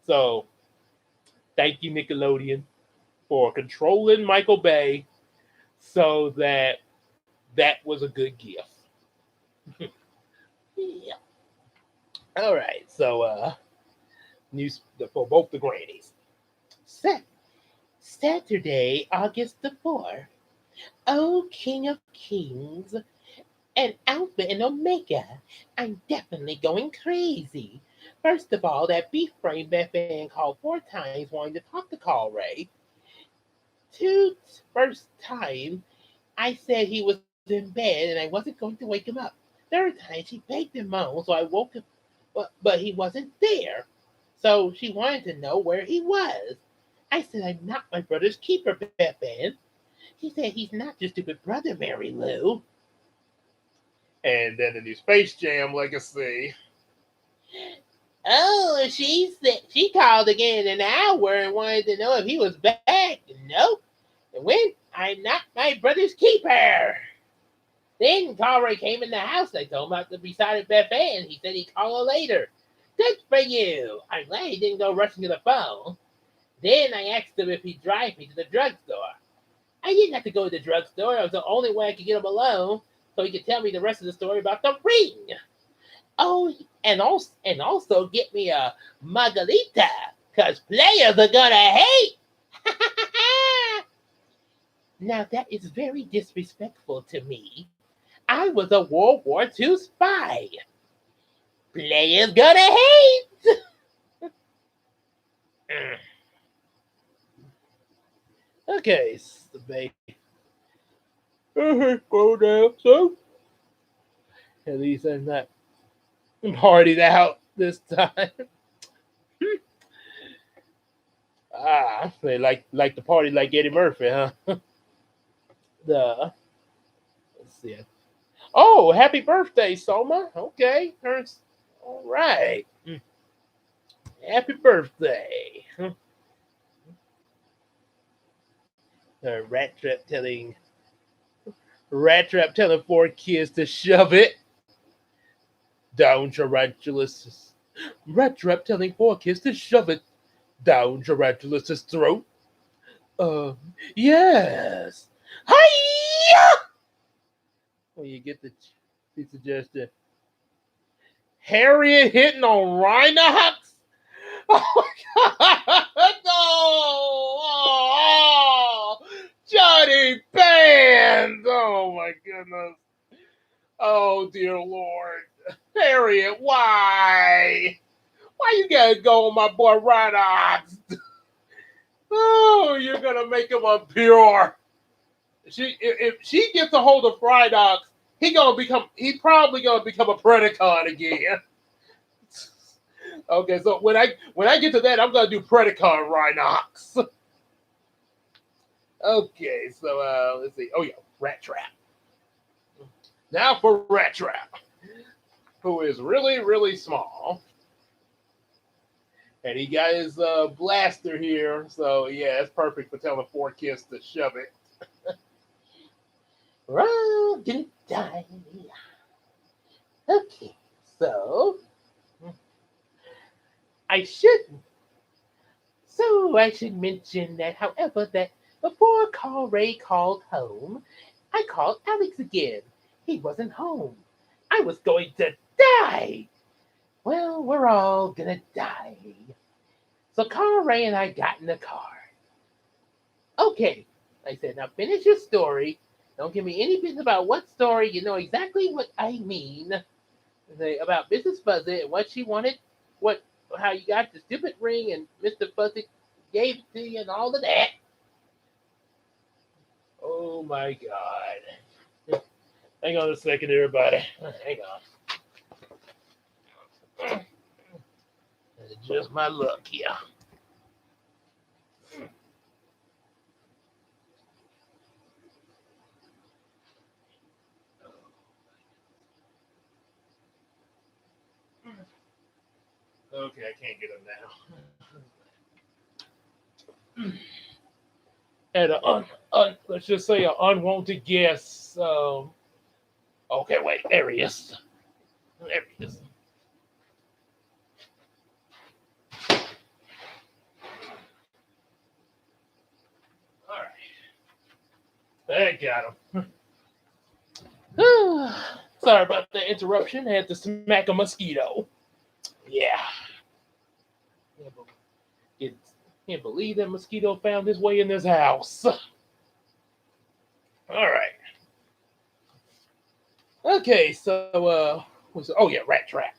So thank you, Nickelodeon, for controlling Michael Bay so that that was a good gift. Yeah. All right. So news for both the grannies. Saturday, August the 4th. Oh, King of Kings and Alpha and Omega. I'm definitely going crazy. First of all, that beef brain Batman called 4 times wanting to talk to Carl Ray. First time, I said he was in bed and I wasn't going to wake him up. Third time, she begged and moaned, so I woke him, but he wasn't there. So she wanted to know where he was. I said, I'm not my brother's keeper, Batman. He said, he's not your stupid brother, Mary Lou. And then the new Space Jam legacy. Oh, she called again in an hour and wanted to know if he was back. Nope. And when? I'm not my brother's keeper. Then Carl came in the house. I told him about the besotted Batman. He said he'd call her later. Good for you. I'm glad he didn't go rushing to the phone. Then I asked him if he'd drive me to the drugstore. I didn't have to go to the drugstore. It was the only way I could get him alone so he could tell me the rest of the story about the ring. Oh, and also get me a margarita, because players are gonna hate. Now that is very disrespectful to me. I was a World War II spy. Players gonna hate. Okay, so go down. So at least I'm not partied out this time. They like the party like Eddie Murphy, huh? Let's see. Oh, happy birthday, Soma. Okay, turns all right. Happy birthday. Rat Trap telling 4 kids to shove it down Tarantulas. Rat Trap telling 4 kids to shove it down Tarantulas' throat. Yes. Hiya! When you get the suggestion. Harriet hitting on Rhinox? Oh my god! No! Oh, Johnny Band! Oh my goodness. Oh dear Lord. Harriet, why? Why you gotta go on my boy Rhinox? Oh, you're gonna make him impure. If she gets a hold of Rhinox, he probably gonna become a Predacon again. Okay, so when I get to that, I'm gonna do Predacon Rhinox. Okay, so let's see. Oh yeah, Rat Trap. Now for Rat Trap, who is really, really small. And he got his blaster here, so yeah, it's perfect for telling 4 kids to shove it. We're all gonna die. Okay, so I should I should mention that, however, that before Carl Ray called home, I called Alex again. He wasn't home. I was going to die. Well, we're all gonna die. So Carl Ray and I got in the car. Okay, I said, now finish your story. Don't give me any business about what story. You know exactly what I mean. About Mrs. Fuzzy and what she wanted, how you got the stupid ring and Mr. Fuzzy gave it to you and all of that. Oh my God. Hang on a second, everybody. Hang on. It's just my luck here. Okay, I can't get him now. And let's just say an unwanted guest. Okay, wait, there he is. There he is. All right, I got him. Sorry about the interruption. I had to smack a mosquito. Yeah. Can't believe that mosquito found his way in this house. All right. Okay, so oh yeah, rat trap.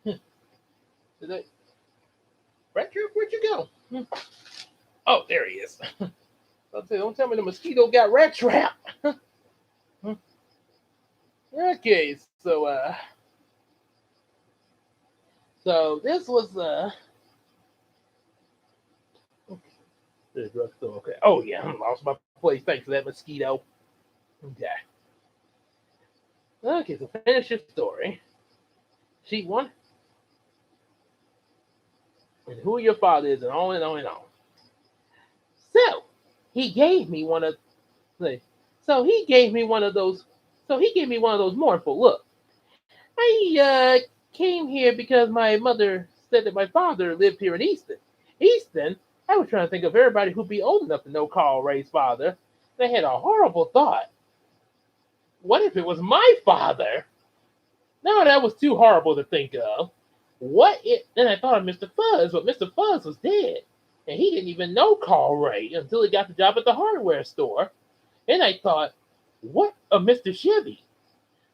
Rat trap, where'd you go? Oh, there he is. Don't tell me the mosquito got rat trap. Okay, so this was the drugstore. Okay. Oh yeah, I lost my place. Thanks for that mosquito. Okay. Okay, so finish your story. Sheet one. And who your father is, and on and on and on. So he gave me one of so he gave me one of those mournful looks. I came here because my mother said that my father lived here in Easton. Easton? I was trying to think of everybody who'd be old enough to know Carl Ray's father. They had a horrible thought. What if it was my father? No, that was too horrible to think of. What if? Then I thought of Mr. Fuzz, but Mr. Fuzz was dead. And he didn't even know Carl Ray until he got the job at the hardware store. And I thought, what of Mr. Chevy?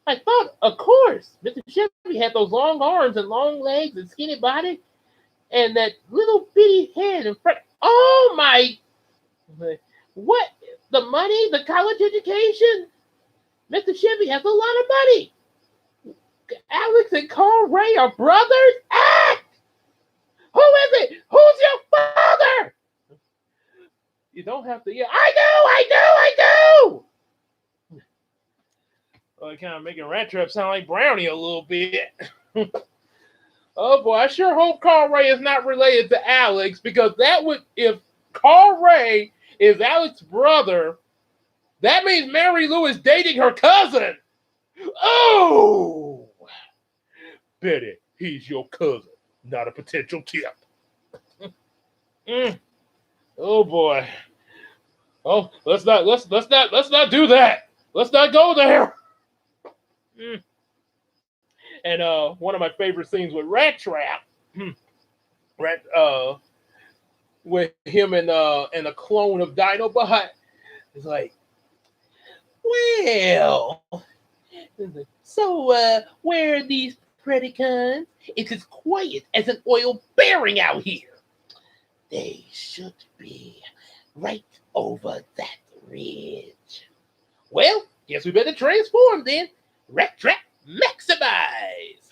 I thought, of course, Mr. Chevy had those long arms and long legs and skinny body and that little bitty head in front. Oh my! What? The money? The college education? Mr. Chevy has a lot of money. Alex and Carl Ray are brothers? Act! Who is it? Who's your father? You don't have to. Yeah, I do. Well, kind of making Rat Trap sound like Brownie a little bit. Oh boy, I sure hope Carl Ray is not related to Alex, because that would, if Carl Ray is Alex's brother, that means Mary Lou is dating her cousin. Oh, Betty, he's your cousin, not a potential tip. Oh boy. Oh, let's not do that. Let's not go there. And one of my favorite scenes with Rat Trap, with him and a clone of Dinobot, is like, well, so where are these Predacons? It's as quiet as an oil bearing out here. They should be right over that ridge. Well, guess we better transform then. Rat Trap, maximize.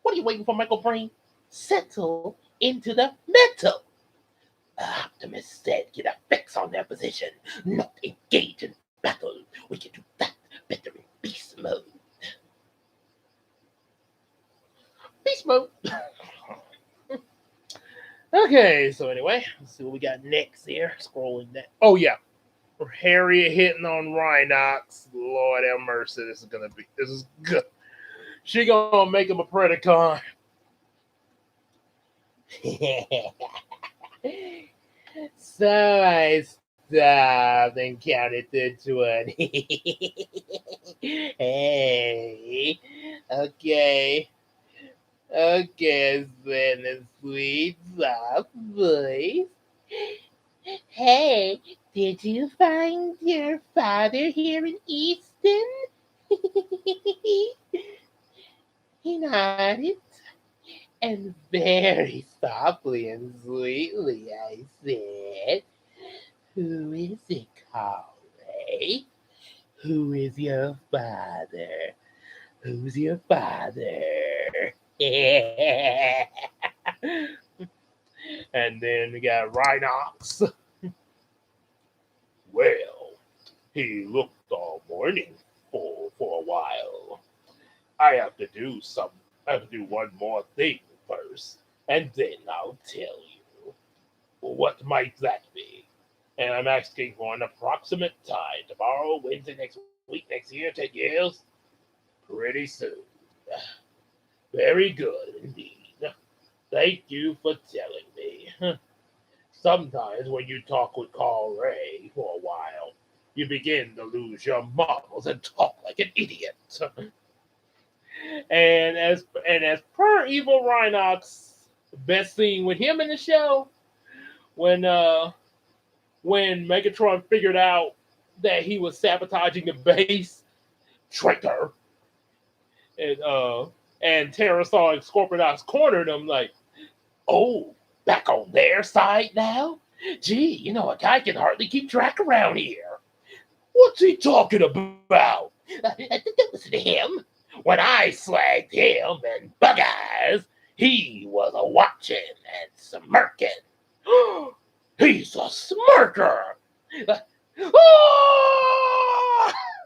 What are you waiting for, Michael Brain? Settle into the metal. Optimus said, get a fix on their position, not engage in battle. We can do that better in beast mode. Beast mode. Okay, so anyway, let's see what we got next here. Scrolling down. Oh yeah, Harriet hitting on Rhinox. Lord have mercy, this is good. She gonna make him a Predacon. So I stopped and counted to 20. Hey, okay. Okay, then a sweet, soft voice. Hey, did you find your father here in Easton? He nodded, and very softly and sweetly I said, "Who is it, Corey? Who is your father? Who's your father?" And then we got Rhinox. Well, he looked all morning for a while. I have to do some. I have to do one more thing first, and then I'll tell you. What might that be? And I'm asking for an approximate time. Tomorrow, Wednesday, next week, next year, 10 years? Pretty soon. Very good indeed. Thank you for telling me. Sometimes when you talk with Carl Ray for a while, you begin to lose your marbles and talk like an idiot. And as per Evil Rhinox, best scene with him in the show when Megatron figured out that he was sabotaging the base, traitor, and Terror and Scorponok's cornered him like, oh, back on their side now? Gee, a guy can hardly keep track around here. What's he talking about? Don't listen to him. When I slagged him and Bug Eyes, he was a watching and smirking. He's a smirker.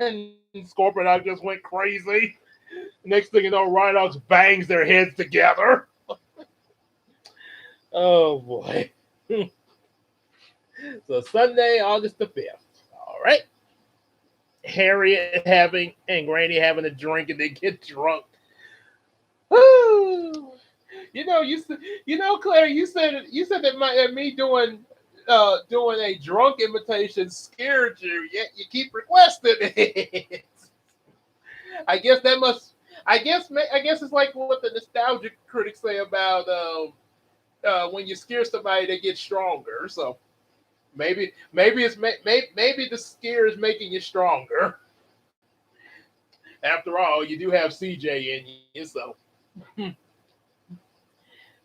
And Scorponok just went crazy. Next thing you know, Rhinox bangs their heads together. Oh boy. So Sunday, August the 5th. All right. Harriet and Granny having a drink and they get drunk. Woo! Claire, you said that me doing a drunk imitation scared you, yet you keep requesting it. I guess it's like what the nostalgic critics say about when you scare somebody, they get stronger. So maybe the scare is making you stronger. After all, you do have CJ in you, so.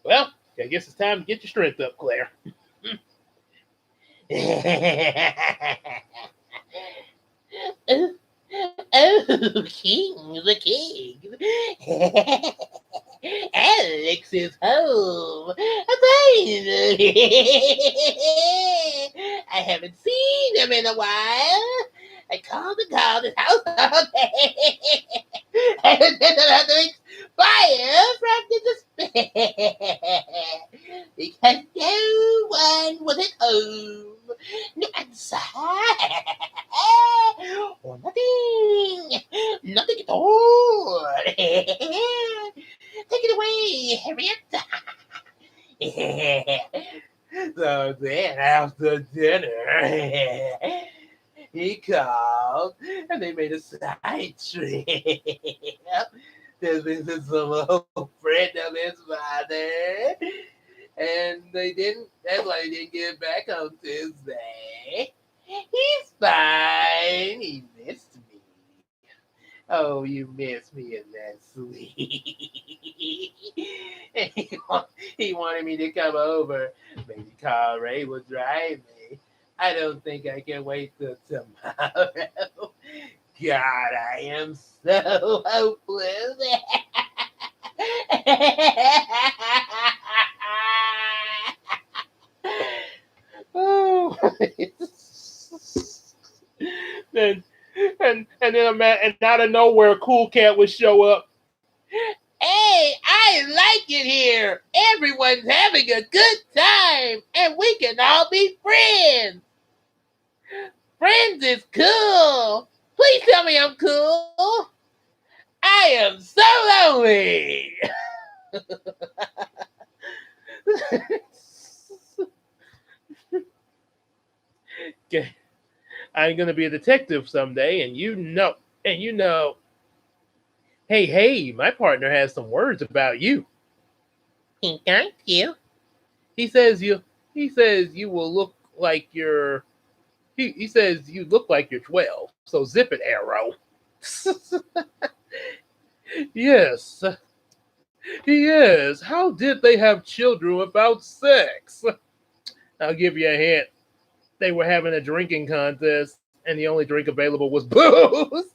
Well, I guess it's time to get your strength up, Claire. Oh, King, the King. Alex is home. Finally. I haven't seen him in a while. I called his house all day. And then another fire from the despair. Because no one was at home. No answer. Or nothing. Nothing at all. Take it away, Harriet. So then after dinner, he called and they made a side trip to visit some old friend of his father. And that's why they didn't get back on Tuesday. He's fine. He missed me. Oh, you missed me in that sweet. He wanted me to come over. Maybe Carl Ray will drive me. I don't think I can wait till tomorrow. God, I am so hopeless. Oh. and out of nowhere, Cool Cat would show up. Hey, I like it here. Everyone everyone's having a good time and we can all be friends. Friends is cool. Please tell me I'm cool. I am so lonely. Okay. I'm gonna be a detective someday, and you know, hey, my partner has some words about you. Thank you. He says you will look like you're he says you look like you're 12. So zip it, Arrow. Yes. He is. How did they have children without sex? I'll give you a hint. They were having a drinking contest, and the only drink available was booze.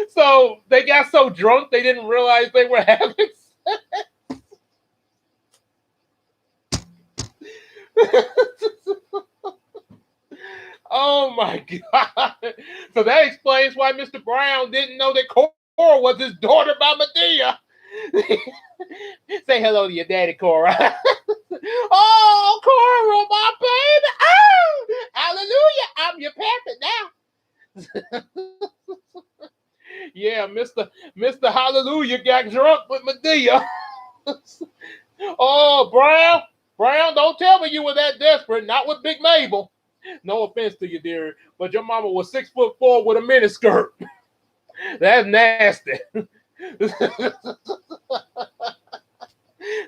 So they got so drunk they didn't realize they were having sex. Oh my God. So that explains why Mr. Brown didn't know that Cora was his daughter by Medea. Say hello to your daddy, Cora. Oh, Cora, my baby. Oh, hallelujah. I'm your parent now. Yeah, Mr. Hallelujah got drunk with Medea. Oh, Brown, don't tell me you were that desperate. Not with Big Mabel. No offense to you, dear, but your mama was 6'4" with a miniskirt. That's nasty.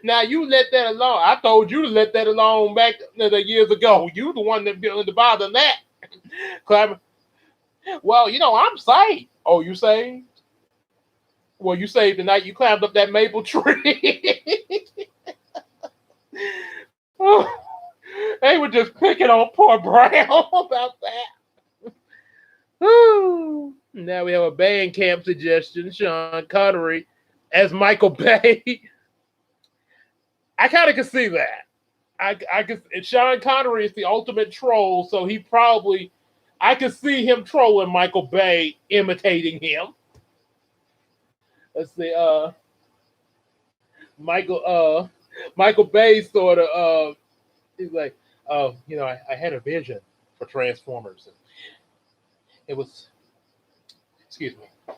Now you let that alone. I told you to let that alone back years ago. You the one that been bothering that. Well, I'm saved. Oh, you saved? Well, you saved the night you climbed up that maple tree. Oh, they were just picking on poor Brown about that. Now we have a band camp suggestion. Sean Connery as Michael Bay. I kind of can see that. I could. Sean Connery is the ultimate troll, so I could see him trolling Michael Bay, imitating him. Let's see. Michael Bay sort of. He's like, I had a vision for Transformers. And it was, excuse me,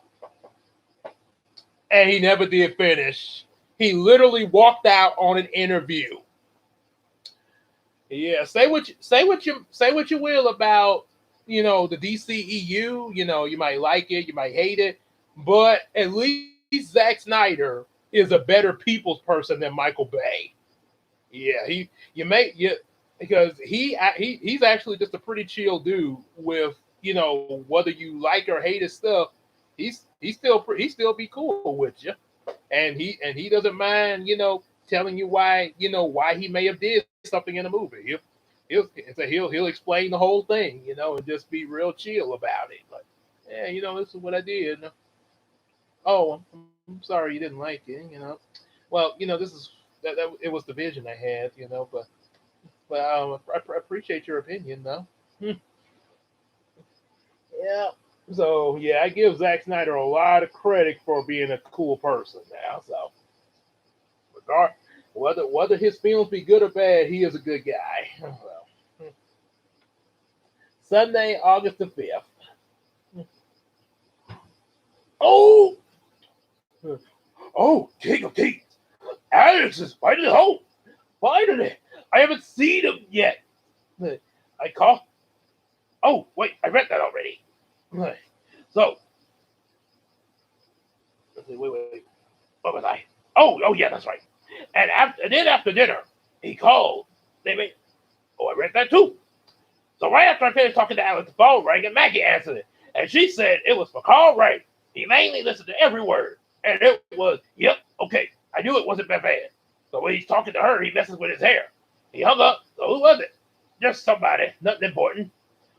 and he never did finish. He literally walked out on an interview. Yeah, say what you will about the DCEU. You might like it, you might hate it, but at least Zack Snyder is a better people's person than Michael Bay. Yeah, because he's actually just a pretty chill dude with whether you like or hate his stuff, he still be cool with you, and he doesn't mind telling you why he may have did something in the movie. He'll explain the whole thing, and just be real chill about it. Like, yeah, this is what I did. Oh, I'm sorry you didn't like it. Well, this is that it was the vision I had, but I appreciate your opinion though. Yeah. So yeah, I give Zack Snyder a lot of credit for being a cool person now. So whether his films be good or bad, he is a good guy. So, Sunday, August the 5th. King of Kings. Alex is finally home. Finally. I haven't seen him yet. I call. Oh, wait, I read that already. So, let's see, wait. What was I? Oh, yeah, that's right. And after dinner, he called. I read that too. So right after I finished talking to Alex, the phone rang and Maggie answered it. And she said it was for Carl Ray. He mainly listened to every word. And it was, yep, okay. I knew it wasn't that bad. So when he's talking to her, he messes with his hair. He hung up. So who was it? Just somebody. Nothing important.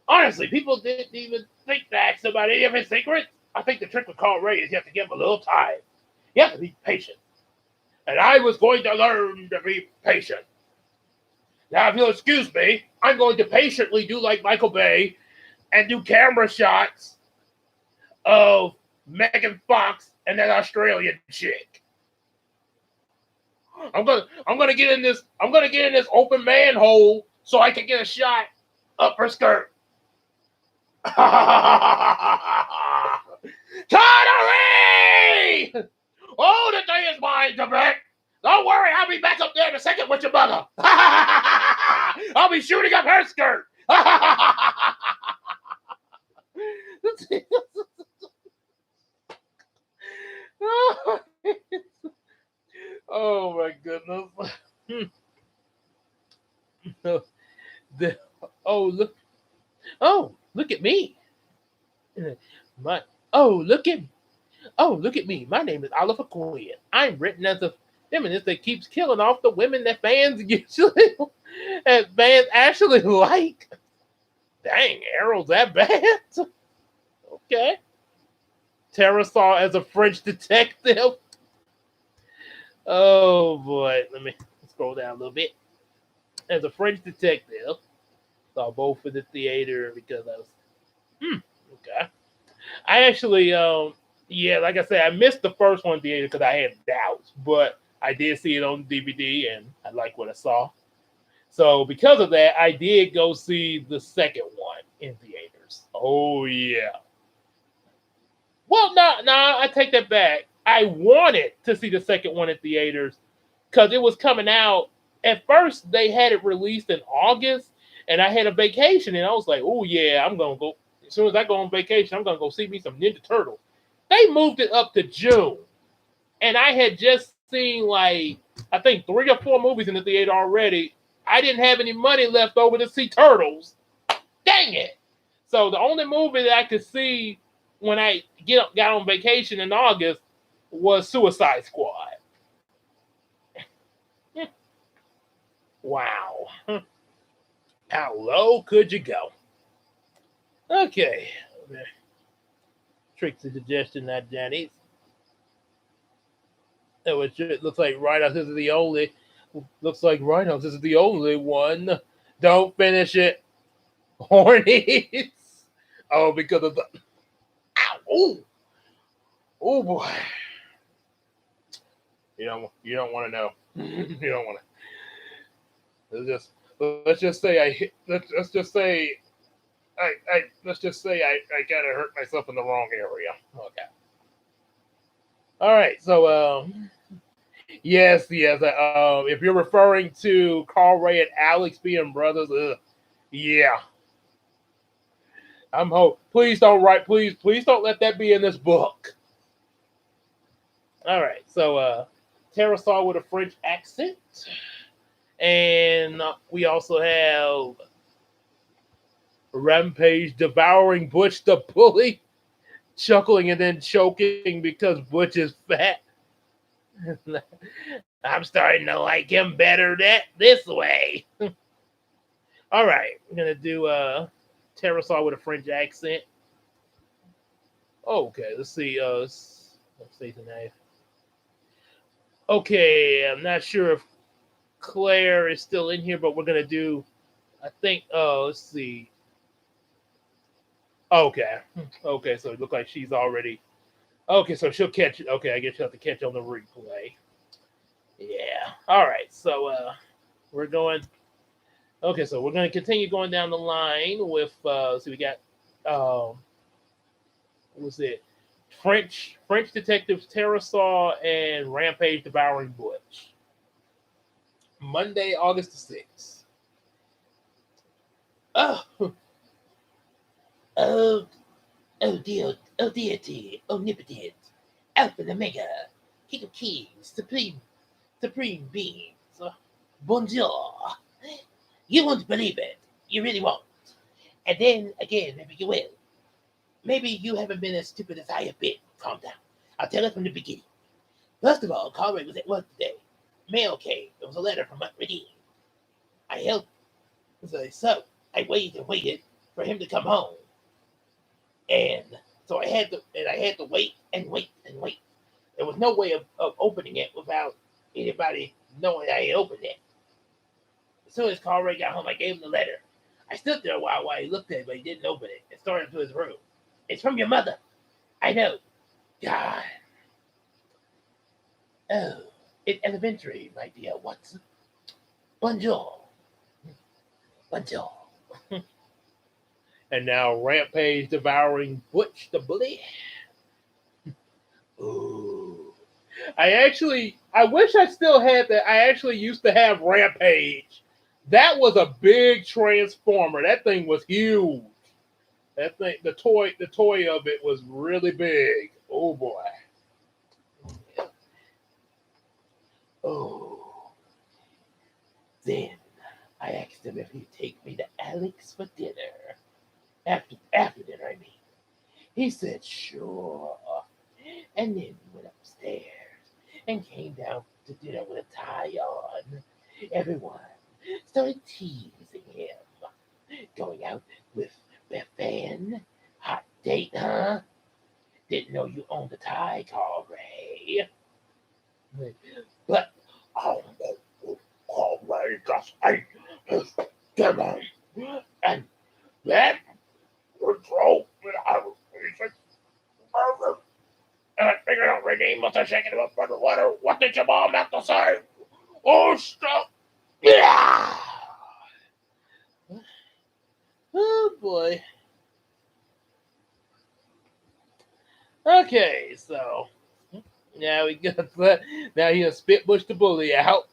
Honestly, people didn't even think to ask about any of his secrets. I think the trick with Carl Ray is you have to give him a little time. You have to be patient. And I was going to learn to be patient. Now, if you'll excuse me, I'm going to patiently do like Michael Bay and do camera shots of Megan Fox and that Australian chick. I'm gonna get in this. I'm gonna get in this open manhole so I can get a shot up her skirt. Connery! Oh, the day is mine, Tibet. Don't worry, I'll be back up there in a second with your mother. I'll be shooting up her skirt. Oh my goodness. Oh look! Oh look at me! My look at me! My name is Oliver Queen. I'm written as a feminist that keeps killing off the women that fans usually and fans actually like. Dang, Arrow's that bad? Okay. Terrasol as a French detective. Oh boy, let me scroll down a little bit. As a French detective, saw both in the theater because I was okay. I actually yeah, like I said, I missed the first one in theater because I had doubts, but I did see it on DVD and I like what I saw. So because of that, I did go see the second one in theaters. Oh yeah. Well, no, I take that back. I wanted to see the second one in theaters because it was coming out. At first, they had it released in August, and I had a vacation, and I was like, "Oh yeah, I'm gonna go." As soon as I go on vacation, I'm gonna go see me some Ninja Turtles. They moved it up to June, and I had just seen like I think 3 or 4 movies in the theater already. I didn't have any money left over to see Turtles. Dang it! So the only movie that I could see when I got on vacation in August was Suicide Squad. Wow. How low could you go? Okay. Tricks and suggestion, not Johnny's. Oh, it looks like Rhinos is the only. Looks like Rhinos is the only one. Don't finish it. Hornies. Oh, because of the. Ow! Ooh. Oh boy. You don't want to know. You don't want to. Let's just say let's just say I kind of hurt myself in the wrong area. Okay. All right. So yes. If you're referring to Carl Ray and Alex being brothers, yeah. Please don't write. Please don't let that be in this book. All right. So Terrasol with a French accent. And we also have Rampage devouring Butch the bully, chuckling and then choking because Butch is fat. I'm starting to like him better this way. All right, I'm gonna do Terrasol with a French accent. Okay, let's see. Let's see tonight. Okay, I'm not sure if Claire is still in here, but we're gonna do. I think. Let's see. Okay. Okay, so it looks like she's already. Okay, so she'll catch it. Okay, I guess she'll have to catch on the replay. Yeah. All right. So we're going. Okay, so we're going to continue going down the line with. So we got. What was it? French detectives Terrasol and Rampage devouring Butch. Monday, August the 6th. Oh, oh deity, omnipotent, Alpha and Omega, King of Kings, Supreme Beings. Bonjour. You won't believe it. You really won't. And then again, maybe you will. Maybe you haven't been as stupid as I have been. Calm down. I'll tell it from the beginning. First of all, Conrad was at work today. Mail came. It was a letter from Aunt Radine. I helped. So I waited and waited for him to come home. And so I had to wait and wait and wait. There was no way of opening it without anybody knowing I had opened it. As soon as Conrad got home, I gave him the letter. I stood there a while he looked at it, but he didn't open it. It started to his room. It's from your mother. I know. God. Oh, It's elementary, my dear Watson. Bonjour. Bonjour. And now Rampage devouring Butch the Bully. Ooh. I wish I still had that. I actually used to have Rampage. That was a big transformer. That thing was huge. That thing, the toy of it was really big. Oh boy. Oh. Then I asked him if he'd take me to Alex for dinner. After dinner, I mean. He said sure. And then he went upstairs and came down to dinner with a tie on. Everyone started teasing him. Going out with Bethan? Hot date, huh? Didn't know you owned a tie, Carl Ray. But Carl Ray just ate his dinner. And that drove me out of music. And I figured out Renee must have shaken him up by the water. What did your mom have to say? Oh, stop. Yeah. Oh boy. Okay, so now we got that. Now he spit Bush the Bully out.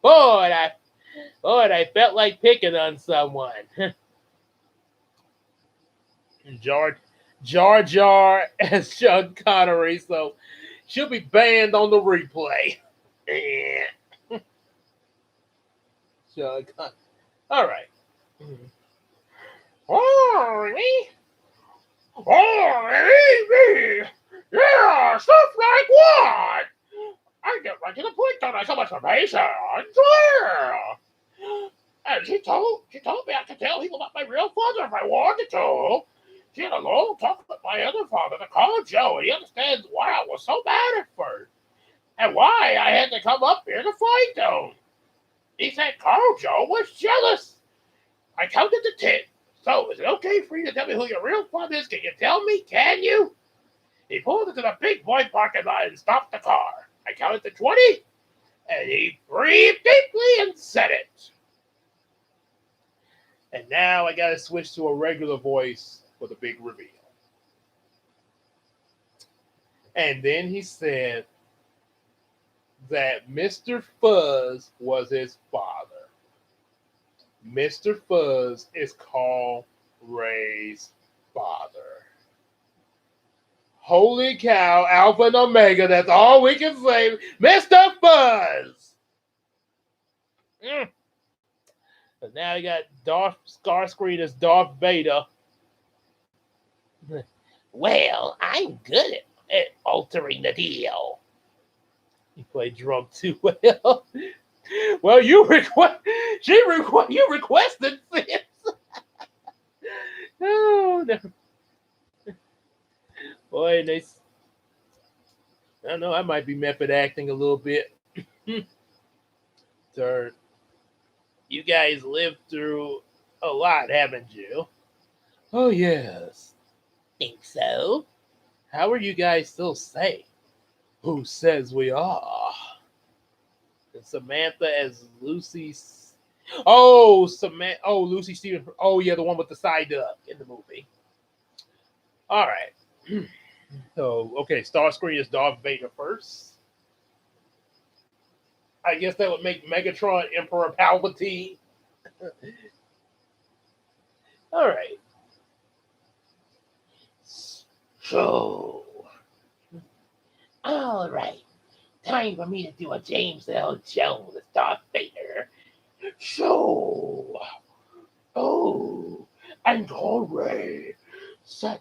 Boy, I felt like picking on someone. Jar Jar as Sean Connery, so she'll be banned on the replay. Sean Connery. All right. Oh, me? Oh, me? Yeah, stuff like what? I get right to the point, don't I? So much information. Yeah. And she told me I could tell people about my real father if I wanted to. She had a long talk with my other father to call Joe, and he understands why I was so bad at first. And why I had to come up here to fight them. He said Carl Joe was jealous. I counted to 10. So, is it okay for you to tell me who your real father is? Can you tell me? Can you? He pulled into the big boy parking lot and stopped the car. I counted to 20, and he breathed deeply and said it. And now I gotta switch to a regular voice for the big reveal. And then he said that Mr. Fuzz was his father. Mr. Fuzz is Carl Ray's father. Holy cow, Alpha and Omega, that's all we can say. Mr. Fuzz! But now you got Darth Starscream as Darth Vader. Well, I'm good at altering the deal. He played drunk too well. Well, you requested this. Oh, no. Boy, I don't know, I might be method acting a little bit. Third, you guys lived through a lot, haven't you? Oh, yes. Think so? How are you guys still safe? Who says we are? And Samantha as Lucy. Oh, Lucy Stevens. Oh, yeah, the one with the side up in the movie. All right. So, okay, Starscream is Darth Vader first. I guess that would make Megatron Emperor Palpatine. All right. So, all right. Time for me to do a James L. Jones as Darth Vader. So, and Carl Ray sat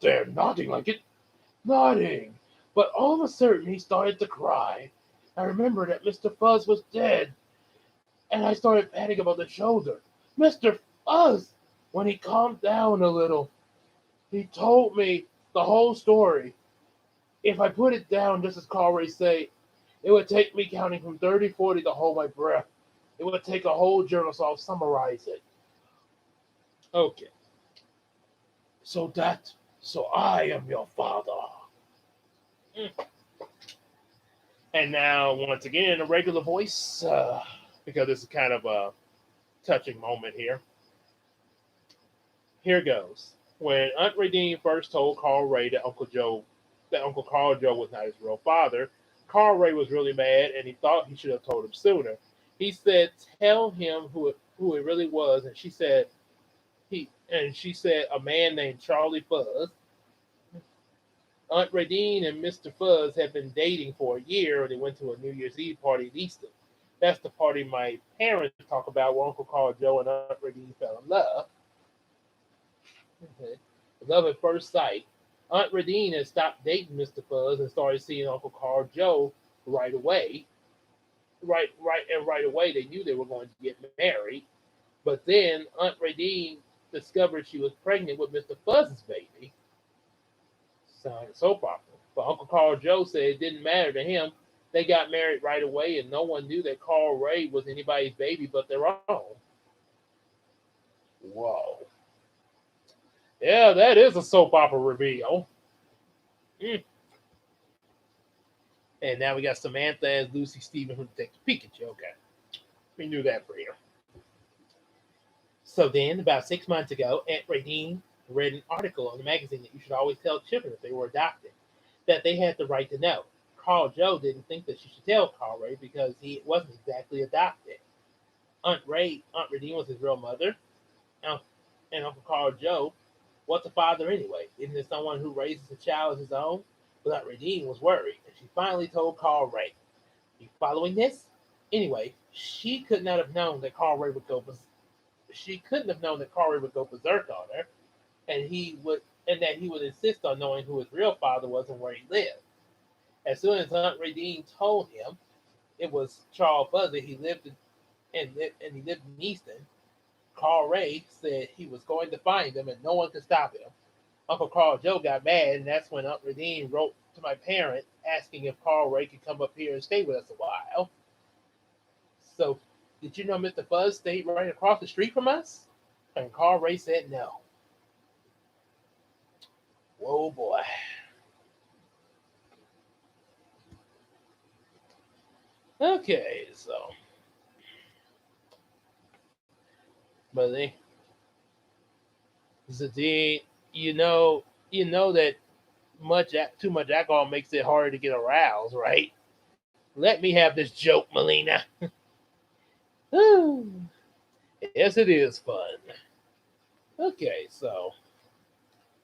there nodding like it, nodding. But all of a sudden he started to cry. I remembered that Mr. Fuzz was dead, and I started patting him on the shoulder. Mr. Fuzz! When he calmed down a little, he told me the whole story. If I put it down, just as Carl Ray say, it would take me counting from 30, 40 to hold my breath. It would take a whole journal, so I'll summarize it. Okay. So I am your father. And now, once again, a regular voice, because this is kind of a touching moment here. Here goes. When Aunt Radine first told Carl Ray that Uncle Carl Joe was not his real father, Carl Ray was really mad, and he thought he should have told him sooner. He said, "Tell him who it really was," and she said, "A man named Charlie Fuzz." Aunt Radine and Mr. Fuzz had been dating for a year. They went to a New Year's Eve party at Easter. That's the party my parents talk about where Uncle Carl Joe and Aunt Radine fell in love. Okay. Love at first sight. Aunt Radine had stopped dating Mr. Fuzz and started seeing Uncle Carl Joe right away. Right away they knew they were going to get married. But then Aunt Radine discovered she was pregnant with Mr. Fuzz's baby. Sounded like a soap opera. But Uncle Carl Joe said it didn't matter to him. They got married right away, and no one knew that Carl Ray was anybody's baby but their own. Whoa. Yeah, that is a soap opera reveal. Mm. And now we got Samantha as Lucy Stevens from Detective Pikachu. Okay. We knew that for you. So then, about 6 months ago, Aunt Radine read an article in the magazine that you should always tell children if they were adopted, that they had the right to know. Carl Joe didn't think that she should tell Carl Ray because he wasn't exactly adopted. Aunt Radine was his real mother, and Uncle Carl Joe, what's a father anyway? Isn't it someone who raises a child as his own? But Aunt Radine was worried, and she finally told Carl Ray. You following this? Anyway, she could not have known that Carl Ray would go. She couldn't have known that Carl Ray would go berserk on her, and that he would insist on knowing who his real father was and where he lived. As soon as Aunt Radine told him it was Charles Fuzzy, and he lived in Easton, Carl Ray said he was going to find him and no one could stop him. Uncle Carl Joe got mad, and that's when Aunt Radine wrote to my parents asking if Carl Ray could come up here and stay with us a while. So, did you know Mr. Fuzz stayed right across the street from us? And Carl Ray said no. Whoa, boy. Okay, so. But the you know that too much alcohol makes it harder to get aroused, right? Let me have this joke, Melina. Yes, it is fun. Okay, so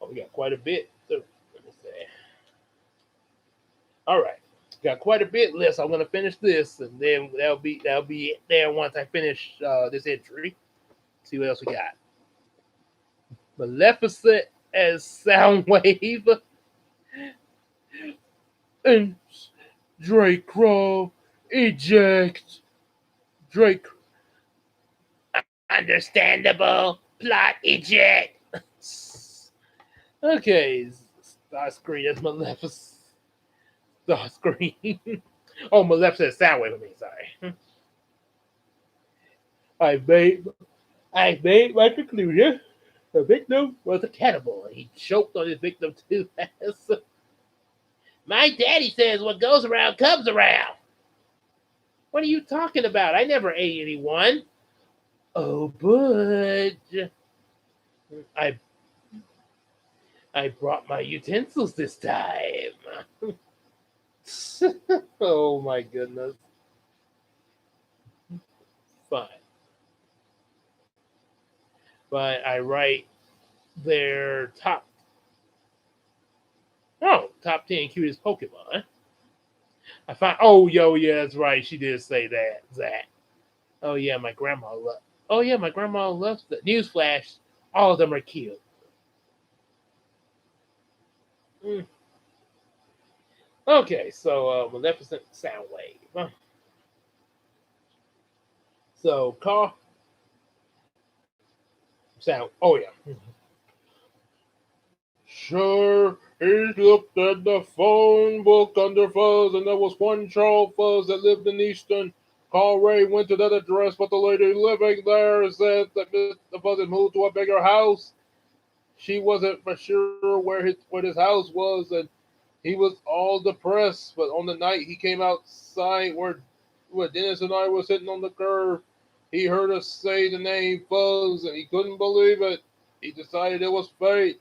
we got quite a bit. Let me see. All right, got quite a bit left. So I'm gonna finish this, and then that'll be it there once I finish this entry. See what else we got. Maleficent as Soundwave and Draco eject Drake. Understandable plot eject. Okay, Starscream is Maleficent. Starscream. Oh, Maleficent Soundwave. I mean, sorry. I made my conclusion. The victim was a cannibal. He choked on his victim too fast. My daddy says what goes around comes around. What are you talking about? I never ate anyone. Oh, Budge. I I brought my utensils this time. Oh my goodness. Fine. But I write their top 10 cutest Pokemon. I find yeah, that's right. She did say that. Zach. Oh yeah, my grandma loves the newsflash. All of them are cute. Mm. Okay, so Maleficent Soundwave. So car sound. Oh yeah. Sure, he looked at the phone book under Fuzz, and there was one Charles Fuzz that lived in Easton. Carl Ray went to that address, but the lady living there said that Mr. Fuzz had moved to a bigger house. She wasn't for sure where his house was, and He was all depressed, but on the night he came outside where Dennis and I were sitting on the curb, he heard us say the name Fuzz and he couldn't believe it. He decided it was fate.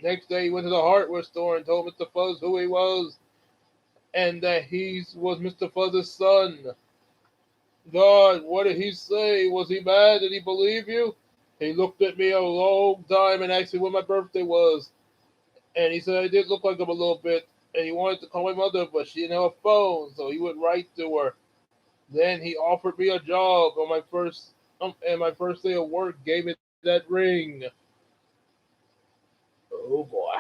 Next day he went to the hardware store and told Mr. Fuzz who he was and that he was Mr. Fuzz's son. God, what did he say? Was he mad? Did he believe you? He looked at me a long time and asked me when my birthday was. And he said I did look like him a little bit. And he wanted to call my mother, but she didn't have a phone, so he would write to her. Then he offered me a job on my first day of work, gave me that ring. Oh boy.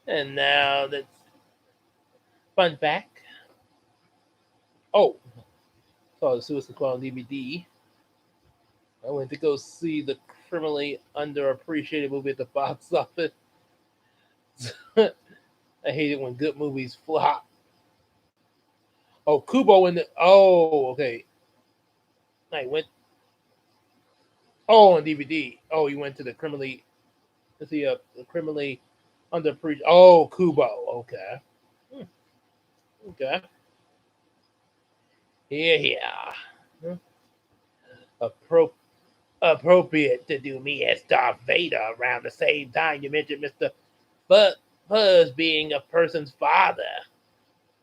And now that's fun fact. Oh, Saw the Suicide Squad on DVD. I went to go see the criminally underappreciated movie at the box office. I hate it when good movies flop. Oh, Kubo in the. Oh, okay. I went. Oh, on DVD. Oh, you went to the criminally. Let's see, the criminally underappreciated. Oh, Kubo. Okay. Hmm, okay. Yeah, yeah. Hmm. Appro- Appropriate to do me as Darth Vader around the same time you mentioned Mr. Buzz being a person's father.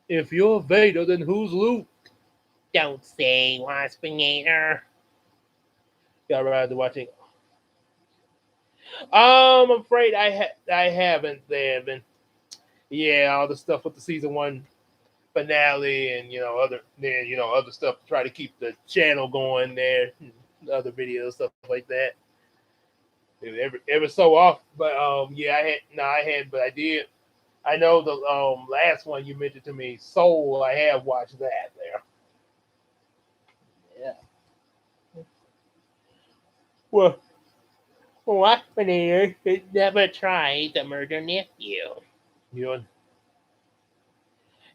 if you're Vader, then who's Luke? Don't say, Waspinator. Got around to watching. I'm afraid I haven't. There been all the stuff with the season 1 finale and other stuff to try to keep the channel going there, other videos stuff like that. Every so often, but I had, but I did. I know the last one you mentioned to me, Soul. I have watched that there. Yeah. Well, Waspinator should never try to murder nephew. You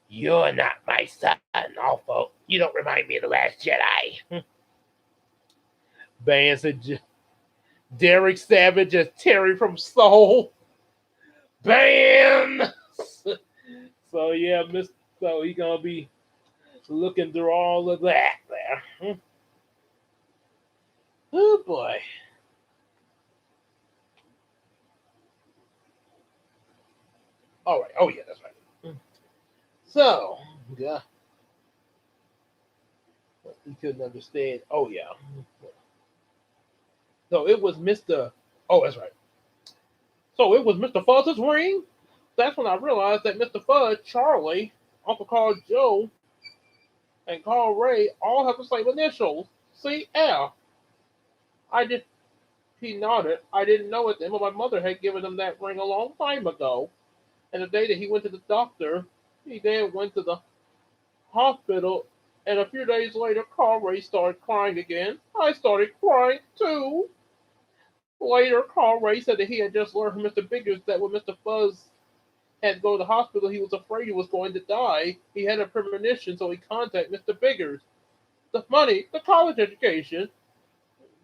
You're not my son, awful. You don't remind me of the Last Jedi. Vance and Derek Savage as Terry from Soul. Bam! So yeah, so he gonna be looking through all of that there. Oh boy. All right. Oh yeah, that's right. So yeah, he couldn't understand. Oh yeah. So it was Mr. Oh, that's right. So it was Mr. Fuzz's ring. That's when I realized that Mr. Fuzz, Charlie, Uncle Carl Joe, and Carl Ray all have the same initials, CL. I did. He nodded. I didn't know it then, but my mother had given him that ring a long time ago. And the day that he went to the doctor, he then went to the hospital. And a few days later, Carl Ray started crying again. I started crying too. Later, Carl Ray said that he had just learned from Mr. Biggers that when Mr. Fuzz had to go to the hospital, he was afraid he was going to die. He had a premonition, so he contacted Mr. Biggers. The money, the college education,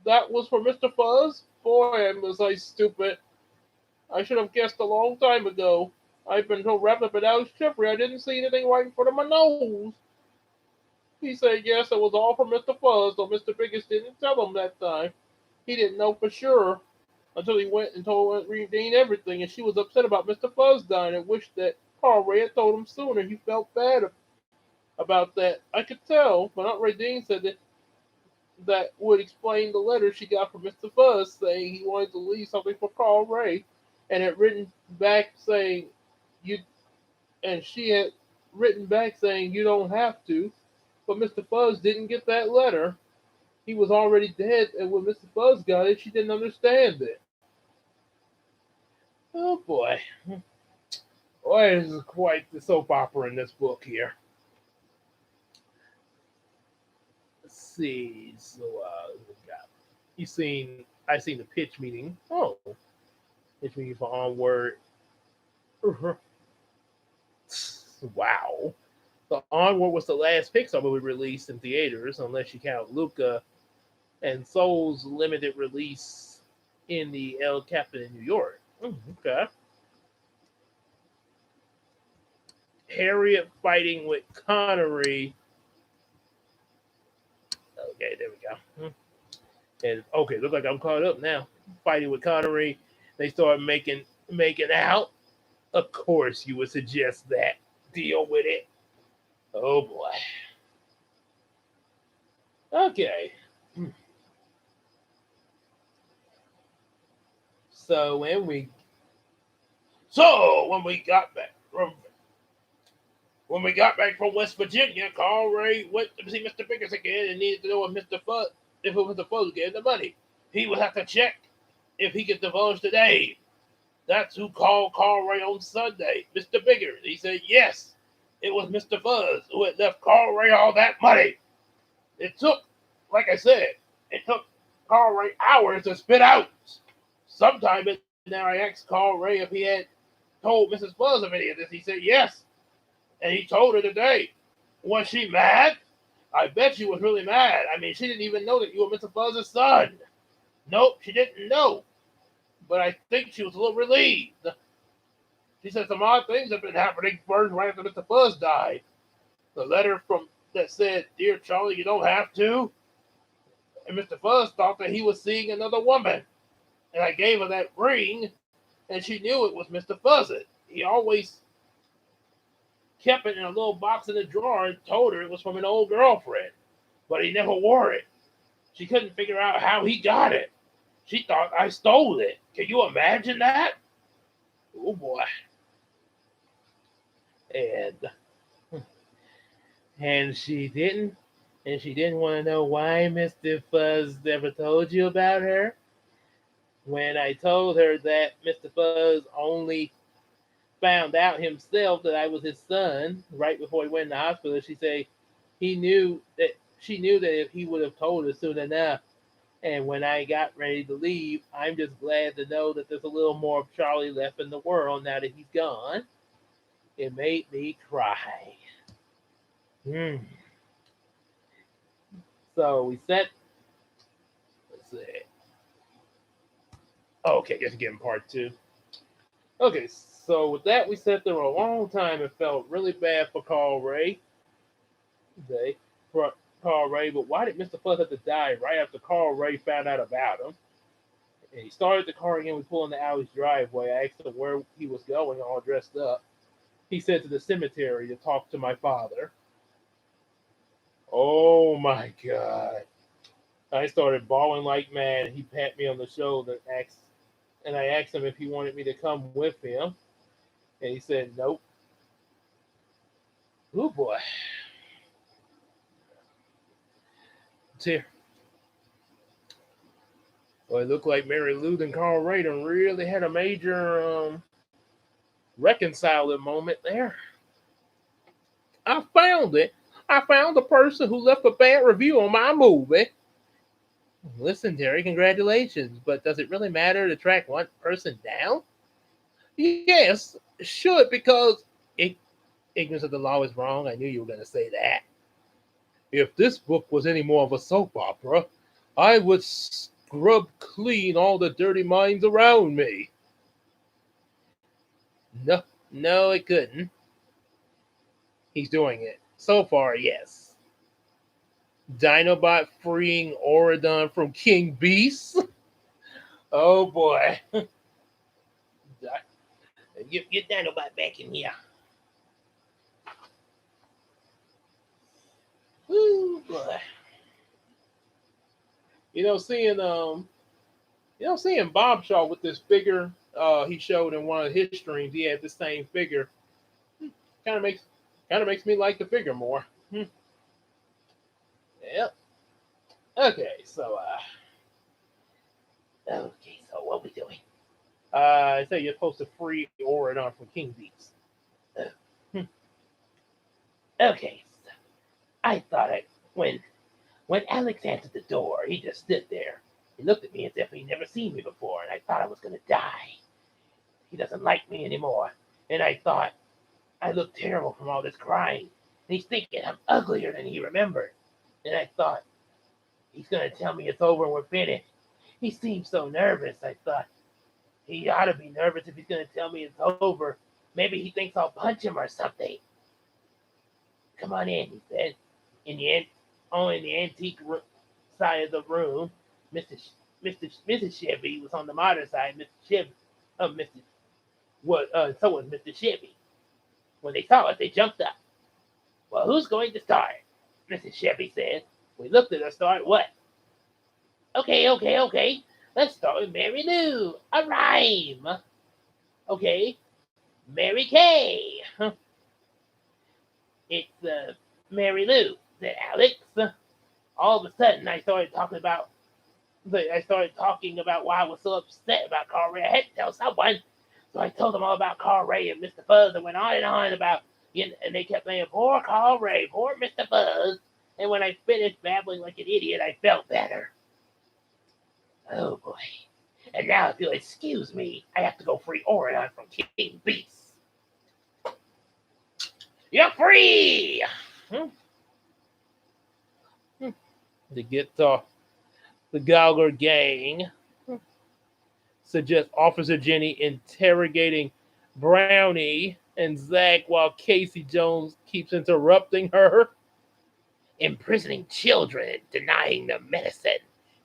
that was for Mr. Fuzz? Boy, was I stupid. I should have guessed a long time ago. I've been so wrapped up in Alex Jeffrey, I didn't see anything right in front of my nose. He said yes, it was all for Mr. Fuzz, though Mr. Biggers didn't tell him that time. He didn't know for sure until he went and told Aunt Dean everything, and she was upset about Mr. Fuzz dying and wished that Carl Ray had told him sooner. He felt bad about that. I could tell, but Aunt Dean said that would explain the letter she got from Mr. Fuzz saying he wanted to leave something for Carl Ray, and had written back saying you, and she had written back saying you don't have to, but Mr. Fuzz didn't get that letter. He was already dead, and when Mr. Fuzz got it, she didn't understand it. Oh boy. Boy, this is quite the soap opera in this book here. Let's see. So, we got I seen the pitch meeting. Oh, pitch meeting for Onward. Wow. The Onward was the last Pixar movie released in theaters, unless you count Luca and Soul's limited release in the El Capitan in New York. Okay. Harriet fighting with Connery. Okay, there we go. And okay, look like I'm caught up now. Fighting with Connery, they start making out. Of course, you would suggest that. Deal with it. Oh boy. Okay. So when we got back from West Virginia, Carl Ray went to see Mr. Biggers again and needed to know if Mr. Fuzz was getting the money. He would have to check if he could divulge the name. That's who called Carl Ray on Sunday, Mr. Biggers. He said yes, it was Mr. Fuzz who had left Carl Ray all that money. It took, like I said, it took Carl Ray hours to spit out. Sometime in there, I asked Carl Ray if he had told Mrs. Fuzz of any of this. He said yes, and he told her today. Was she mad? I bet she was really mad. I mean, she didn't even know that you were Mr. Fuzz's son. Nope, she didn't know. But I think she was a little relieved. She said some odd things have been happening first right after Mr. Fuzz died. The letter from that said, "Dear Charlie, you don't have to." And Mr. Fuzz thought that he was seeing another woman. And I gave her that ring, and she knew it was Mr. Fuzz's. He always kept it in a little box in the drawer and told her it was from an old girlfriend. But he never wore it. She couldn't figure out how he got it. She thought I stole it. Can you imagine that? Oh boy. And she didn't want to know why Mr. Fuzz never told you about her. When I told her that Mr. Fuzz only found out himself that I was his son right before he went in the hospital, she said she knew that if he would have told her soon enough. And when I got ready to leave, I'm just glad to know that there's a little more of Charlie left in the world now that he's gone. It made me cry. So we set. Let's see. Okay, just getting part 2. Okay, so with that, we sat there a long time and felt really bad for Carl Ray. But why did Mr. Fuzz have to die right after Carl Ray found out about him? And he started the car again. We pulled in the alley's driveway. I asked him where he was going, all dressed up. He said to the cemetery to talk to my father. Oh my God. I started bawling like mad. He pat me on the shoulder and I asked him if he wanted me to come with him. And he said, nope. Oh boy. Here. Well, it looked like Mary Lou and Carl Ray really had a major reconciling moment there. I found it. I found the person who left a bad review on my movie. Listen, Terry, congratulations. But does it really matter to track one person down? Yes, it should, because ignorance of the law is wrong. I knew you were going to say that. If this book was any more of a soap opera, I would scrub clean all the dirty minds around me. No, it couldn't. He's doing it. So far, yes. Dinobot freeing Auradon from King Beast. Oh boy. Get Dinobot back in here. Ooh, boy. Seeing Bob Shaw with this figure he showed in one of his streams, he had the same figure. Kind of makes me like the figure more. Yep. Okay, so what we doing? I say you're supposed to free Auradon from King Beast. Okay, so I thought when Alex answered the door, he just stood there. He looked at me as if he'd never seen me before, and I thought I was gonna die. He doesn't like me anymore, and I thought I looked terrible from all this crying. And he's thinking I'm uglier than he remembered. And I thought, he's gonna tell me it's over and we're finished. He seemed so nervous. I thought he ought to be nervous if he's gonna tell me it's over. Maybe he thinks I'll punch him or something. "Come on in," he said. In the on the antique side of the room, Mrs. Chevy was on the modern side. Mr. So was Mr. Chevy. When they saw us, they jumped up. "Well, who's going to start?" Mrs. Chevy said. We looked at her. Start what? Okay. Let's start with Mary Lou. A rhyme. Okay. Mary Kay. It's Mary Lou, said Alex. All of a sudden, I started talking about why I was so upset about Carl Ray. I had to tell someone. So I told them all about Carl Ray and Mr. Fuzz and went on and on about, and they kept saying, poor Carl Ray, poor Mr. Fuzz. And when I finished babbling like an idiot, I felt better. Oh boy. And now, if you'll excuse me, I have to go free Orion from King Beast. You're free! The Gallagher gang suggests Officer Jenny interrogating Brownie and Zach while Casey Jones keeps interrupting her. Imprisoning children, denying them medicine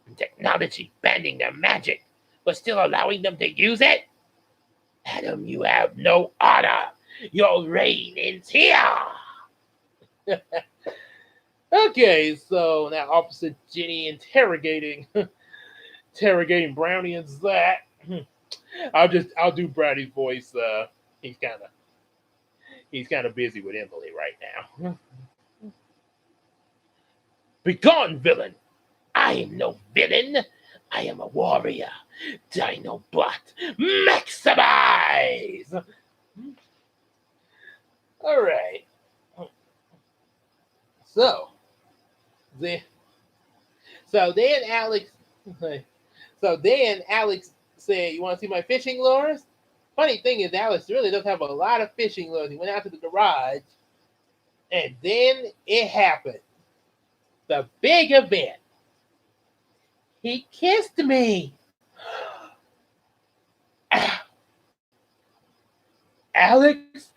and technology, banning their magic, but still allowing them to use it? Adam, you have no honor. Your reign ends here. Okay, so now Officer Jenny interrogating Brownie and Zach. I'll do Brownie's voice. He's kind of busy with Emily right now. Begone, villain! I am no villain. I am a warrior. Dinobot, maximize! All right. So then Alex said, "You want to see my fishing lures?" Funny thing is, Alex really does have a lot of fishing lures. He went out to the garage, and then it happened. The big event. He kissed me. Alex,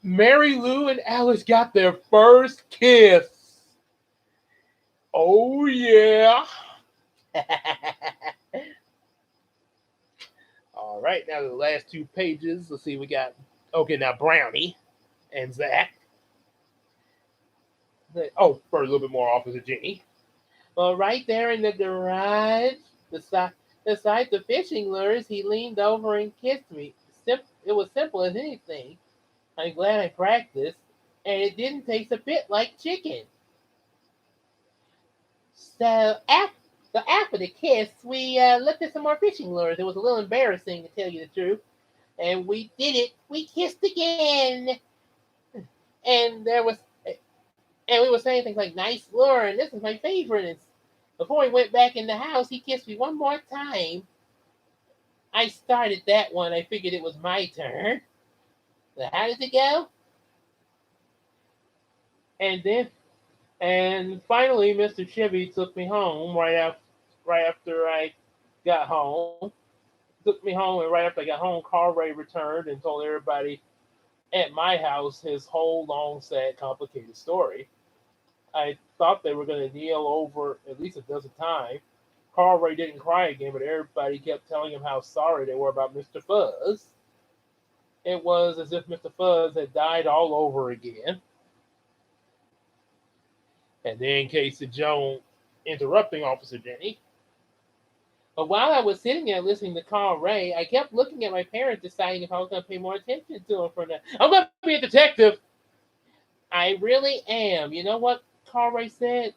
Mary Lou, and Alex got their first kiss. Oh, yeah. All right, now the last 2 pages. Let's see, we got, now Brownie and Zach. Oh, for a little bit more, Officer Jenny. Well, right there in the garage, beside the fishing lures, he leaned over and kissed me. It was simple as anything. I'm glad I practiced, and it didn't taste a bit like chicken. So after the kiss, we looked at some more fishing lures. It was a little embarrassing, to tell you the truth. And we did it. We kissed again. And we were saying things like, nice lure, and this is my favorite. And before he went back in the house, he kissed me one more time. I started that one. I figured it was my turn. So how did it go? And finally, Mr. Chevy took me home right after I got home. Took me home, and right after I got home, Carl Ray returned and told everybody at my house his whole long, sad, complicated story. I thought they were going to kneel over at least a dozen times. Carl Ray didn't cry again, but everybody kept telling him how sorry they were about Mr. Fuzz. It was as if Mr. Fuzz had died all over again. And then Casey Jones interrupting Officer Jenny. But while I was sitting there listening to Carl Ray, I kept looking at my parents, deciding if I was going to pay more attention to him for that. I'm going to be a detective. I really am. You know what Carl Ray said?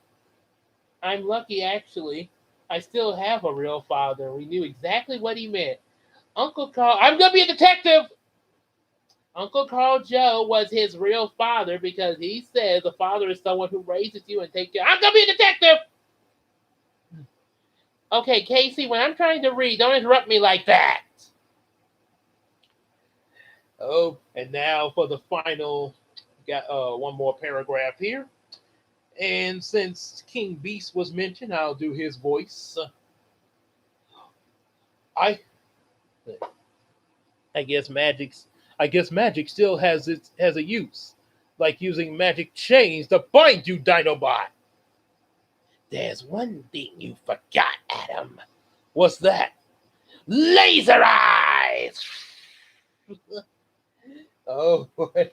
I'm lucky, actually. I still have a real father. We knew exactly what he meant. Uncle Carl, I'm going to be a detective. Uncle Carl Joe was his real father because he says a father is someone who raises you and takes care. I'm going to be a detective. Okay, Casey, when I'm trying to read, don't interrupt me like that. Oh, and now for the final, got one more paragraph here. And since King Beast was mentioned, I'll do his voice. I guess magic still has a use. like using magic chains to bind you, Dinobot. There's one thing you forgot, Adam. What's that? Laser eyes! Oh, boy.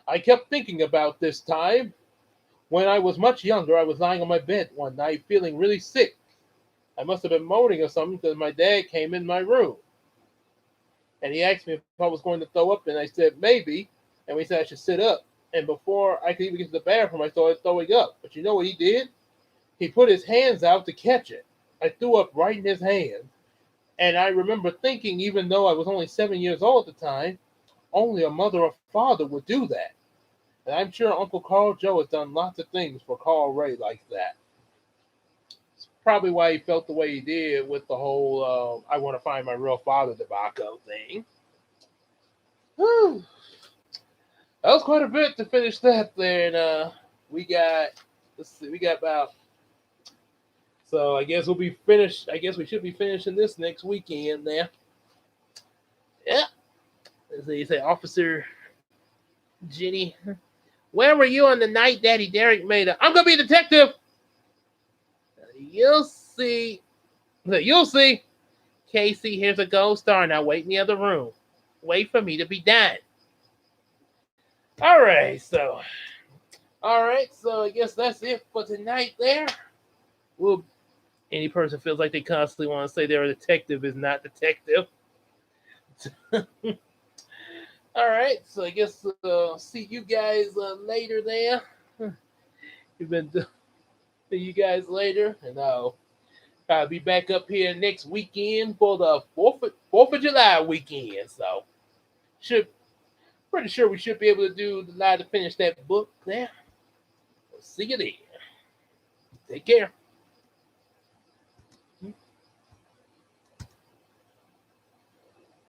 I kept thinking about this time. When I was much younger, I was lying on my bed one night feeling really sick. I must have been moaning or something because my dad came in my room. And he asked me if I was going to throw up, and I said maybe. And we said I should sit up. And before I could even get to the bathroom, I started throwing up. But you know what he did? He put his hands out to catch it. I threw up right in his hand. And I remember thinking, even though I was only 7 years old at the time, only a mother or father would do that. And I'm sure Uncle Carl Joe has done lots of things for Carl Ray like that. It's probably why he felt the way he did with the whole I want to find my real father debacle thing. Whew. That was quite a bit to finish that there. And we got, let's see, we got about, so I guess we'll be finished. I guess we should be finishing this next weekend there. Yeah. Let's see, you say, Officer Jenny, where were you on the night Daddy Derek made I'm going to be a detective. You'll see. You'll see. Casey, here's a gold star. Now wait in the other room. Wait for me to be done. All right, so I guess that's it for tonight there. Any person feels like they constantly want to say they're a detective is not detective. All right, so I guess see you guys later there. You've been see you guys later, and I'll be back up here next weekend for the 4th of July weekend. So pretty sure we should be able to do the lie to finish that book there. We'll see you there. Take care.